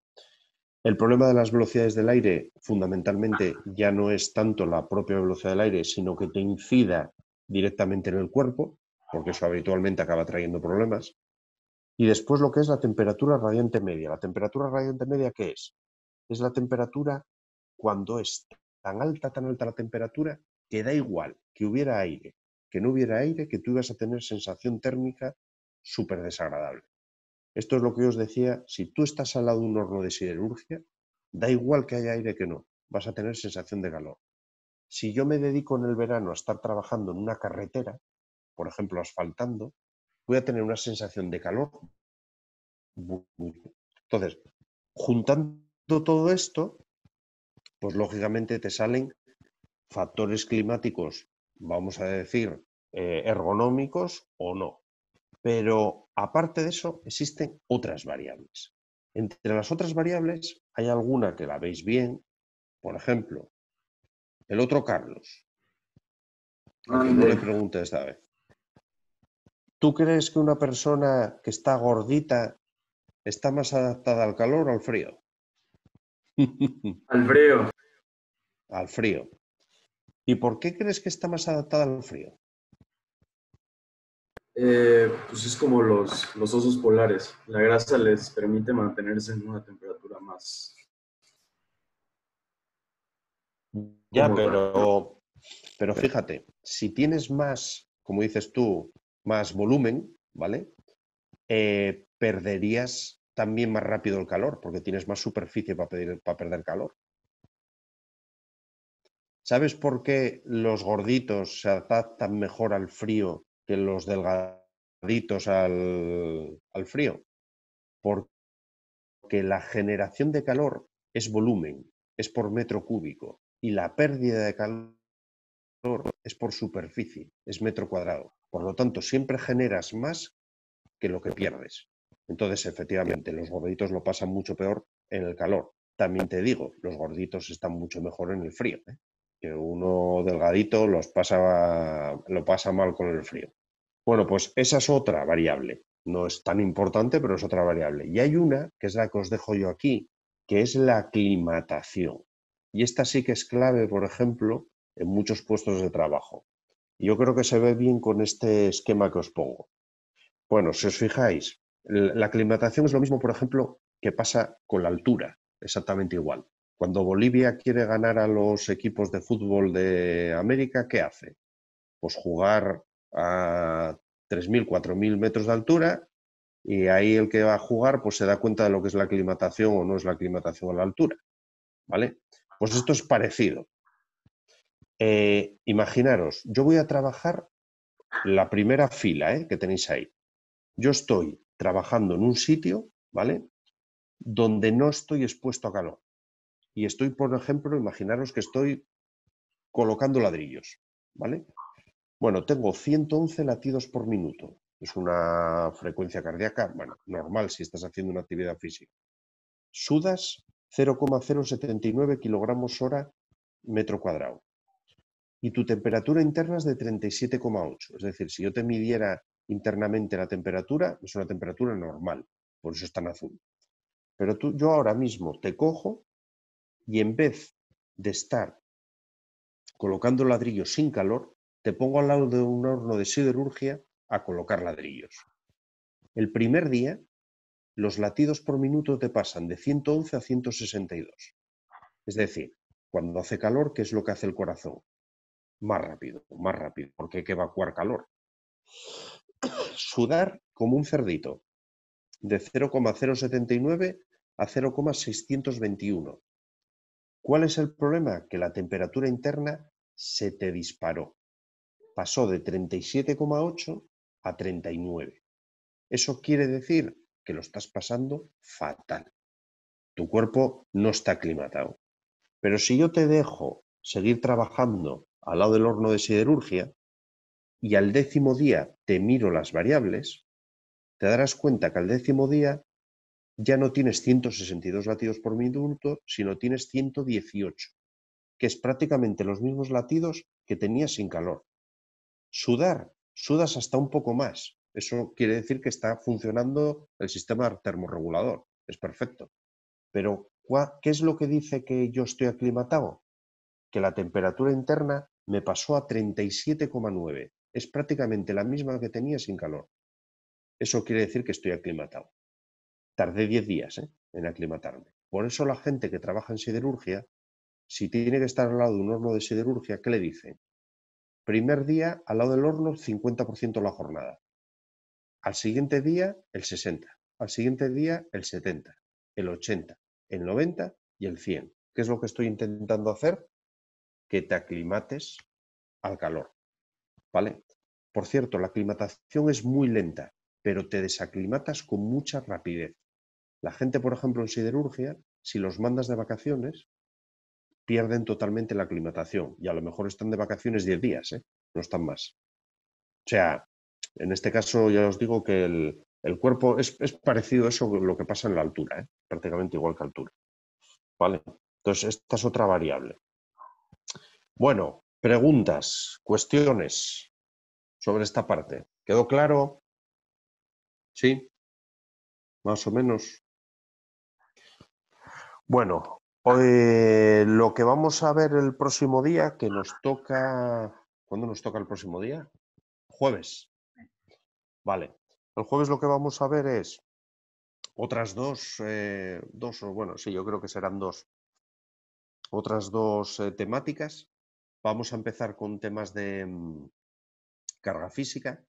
El problema de las velocidades del aire, fundamentalmente, ya no es tanto la propia velocidad del aire, sino que te incida directamente en el cuerpo, porque eso habitualmente acaba trayendo problemas. Y después lo que es la temperatura radiante media. ¿La temperatura radiante media qué es? Es la temperatura cuando es tan alta la temperatura, que da igual que hubiera aire, que no hubiera aire, que tú ibas a tener sensación térmica súper desagradable. Esto es lo que yo os decía, si tú estás al lado de un horno de siderurgia, da igual que haya aire que no, vas a tener sensación de calor. Si yo me dedico en el verano a estar trabajando en una carretera, por ejemplo asfaltando, voy a tener una sensación de calor. Entonces, juntando todo esto, pues lógicamente te salen factores climáticos, vamos a decir, ergonómicos o no. Pero aparte de eso, existen otras variables. Entre las otras variables hay alguna que la veis bien, por ejemplo, el otro Carlos, al que no le pregunte esta vez. ¿Tú crees que una persona que está gordita está más adaptada al calor o al frío? Al frío. Al frío. ¿Y por qué crees que está más adaptada al frío? Pues es como los osos polares. La grasa les permite mantenerse en una temperatura más. Ya, pero fíjate, si tienes más, como dices tú, más volumen, ¿vale? Perderías también más rápido el calor, porque tienes más superficie para perder calor. ¿Sabes por qué los gorditos se adaptan mejor al frío que los delgaditos al frío? Porque la generación de calor es volumen, es por metro cúbico, y la pérdida de calor es por superficie, es metro cuadrado. Por lo tanto, siempre generas más que lo que pierdes. Entonces, efectivamente, los gorditos lo pasan mucho peor en el calor. También te digo, los gorditos están mucho mejor en el frío, que uno delgadito lo pasa mal con el frío. Bueno, pues esa es otra variable. No es tan importante, pero es otra variable. Y hay una, que es la que os dejo yo aquí, que es la aclimatación. Y esta sí que es clave, por ejemplo, en muchos puestos de trabajo. Y yo creo que se ve bien con este esquema que os pongo. Bueno, si os fijáis, la aclimatación es lo mismo, por ejemplo, que pasa con la altura, exactamente igual. Cuando Bolivia quiere ganar a los equipos de fútbol de América, ¿qué hace? Pues jugar a 3.000, 4.000 metros de altura, y ahí el que va a jugar pues se da cuenta de lo que es la aclimatación o no es la aclimatación a la altura, ¿vale? Pues esto es parecido. Imaginaros, yo voy a trabajar la primera fila, que tenéis ahí. Yo estoy trabajando en un sitio, ¿vale?, donde no estoy expuesto a calor. Y estoy, por ejemplo, imaginaros que estoy colocando ladrillos, ¿vale? Bueno, tengo 111 latidos por minuto. Es una frecuencia cardíaca, bueno, normal si estás haciendo una actividad física. Sudas 0,079 kilogramos hora metro cuadrado. Y tu temperatura interna es de 37,8. Es decir, si yo te midiera internamente la temperatura, es una temperatura normal, por eso es tan azul. Pero yo ahora mismo te cojo y en vez de estar colocando ladrillos sin calor, te pongo al lado de un horno de siderurgia a colocar ladrillos. El primer día, los latidos por minuto te pasan de 111 a 162. Es decir, cuando hace calor, ¿qué es lo que hace el corazón? Más rápido, porque hay que evacuar calor. Sudar como un cerdito, de 0,079 a 0,621. ¿Cuál es el problema? Que la temperatura interna se te disparó. Pasó de 37,8 a 39. Eso quiere decir que lo estás pasando fatal. Tu cuerpo no está aclimatado. Pero si yo te dejo seguir trabajando al lado del horno de siderurgia y al 10º día te miro las variables, te darás cuenta que al 10º día ya no tienes 162 latidos por minuto, sino tienes 118, que es prácticamente los mismos latidos que tenías sin calor. Sudas hasta un poco más. Eso quiere decir que está funcionando el sistema termorregulador. Es perfecto. Pero, ¿qué es lo que dice que yo estoy aclimatado? Que la temperatura interna me pasó a 37,9. Es prácticamente la misma que tenía sin calor. Eso quiere decir que estoy aclimatado. Tardé 10 días en aclimatarme. Por eso la gente que trabaja en siderurgia, si tiene que estar al lado de un horno de siderurgia, ¿qué le dicen? Primer día, al lado del horno, 50% la jornada. Al siguiente día, el 60%. Al siguiente día, el 70%, el 80%, el 90% y el 100%. ¿Qué es lo que estoy intentando hacer? Que te aclimates al calor, ¿vale? Por cierto, la aclimatación es muy lenta, pero te desaclimatas con mucha rapidez. La gente, por ejemplo, en siderurgia, si los mandas de vacaciones, pierden totalmente la aclimatación y a lo mejor están de vacaciones 10 días, no están más. O sea, en este caso ya os digo que el cuerpo es parecido a eso lo que pasa en la altura, prácticamente igual que altura. ¿Vale? Entonces, esta es otra variable. Bueno, preguntas, cuestiones sobre esta parte. ¿Quedó claro? ¿Sí? Más o menos. Bueno, lo que vamos a ver el próximo día, que nos toca... ¿Cuándo nos toca el próximo día? Jueves. Vale. El jueves lo que vamos a ver es otras dos, bueno, sí, yo creo que serán dos. Otras dos temáticas. Vamos a empezar con temas de carga física,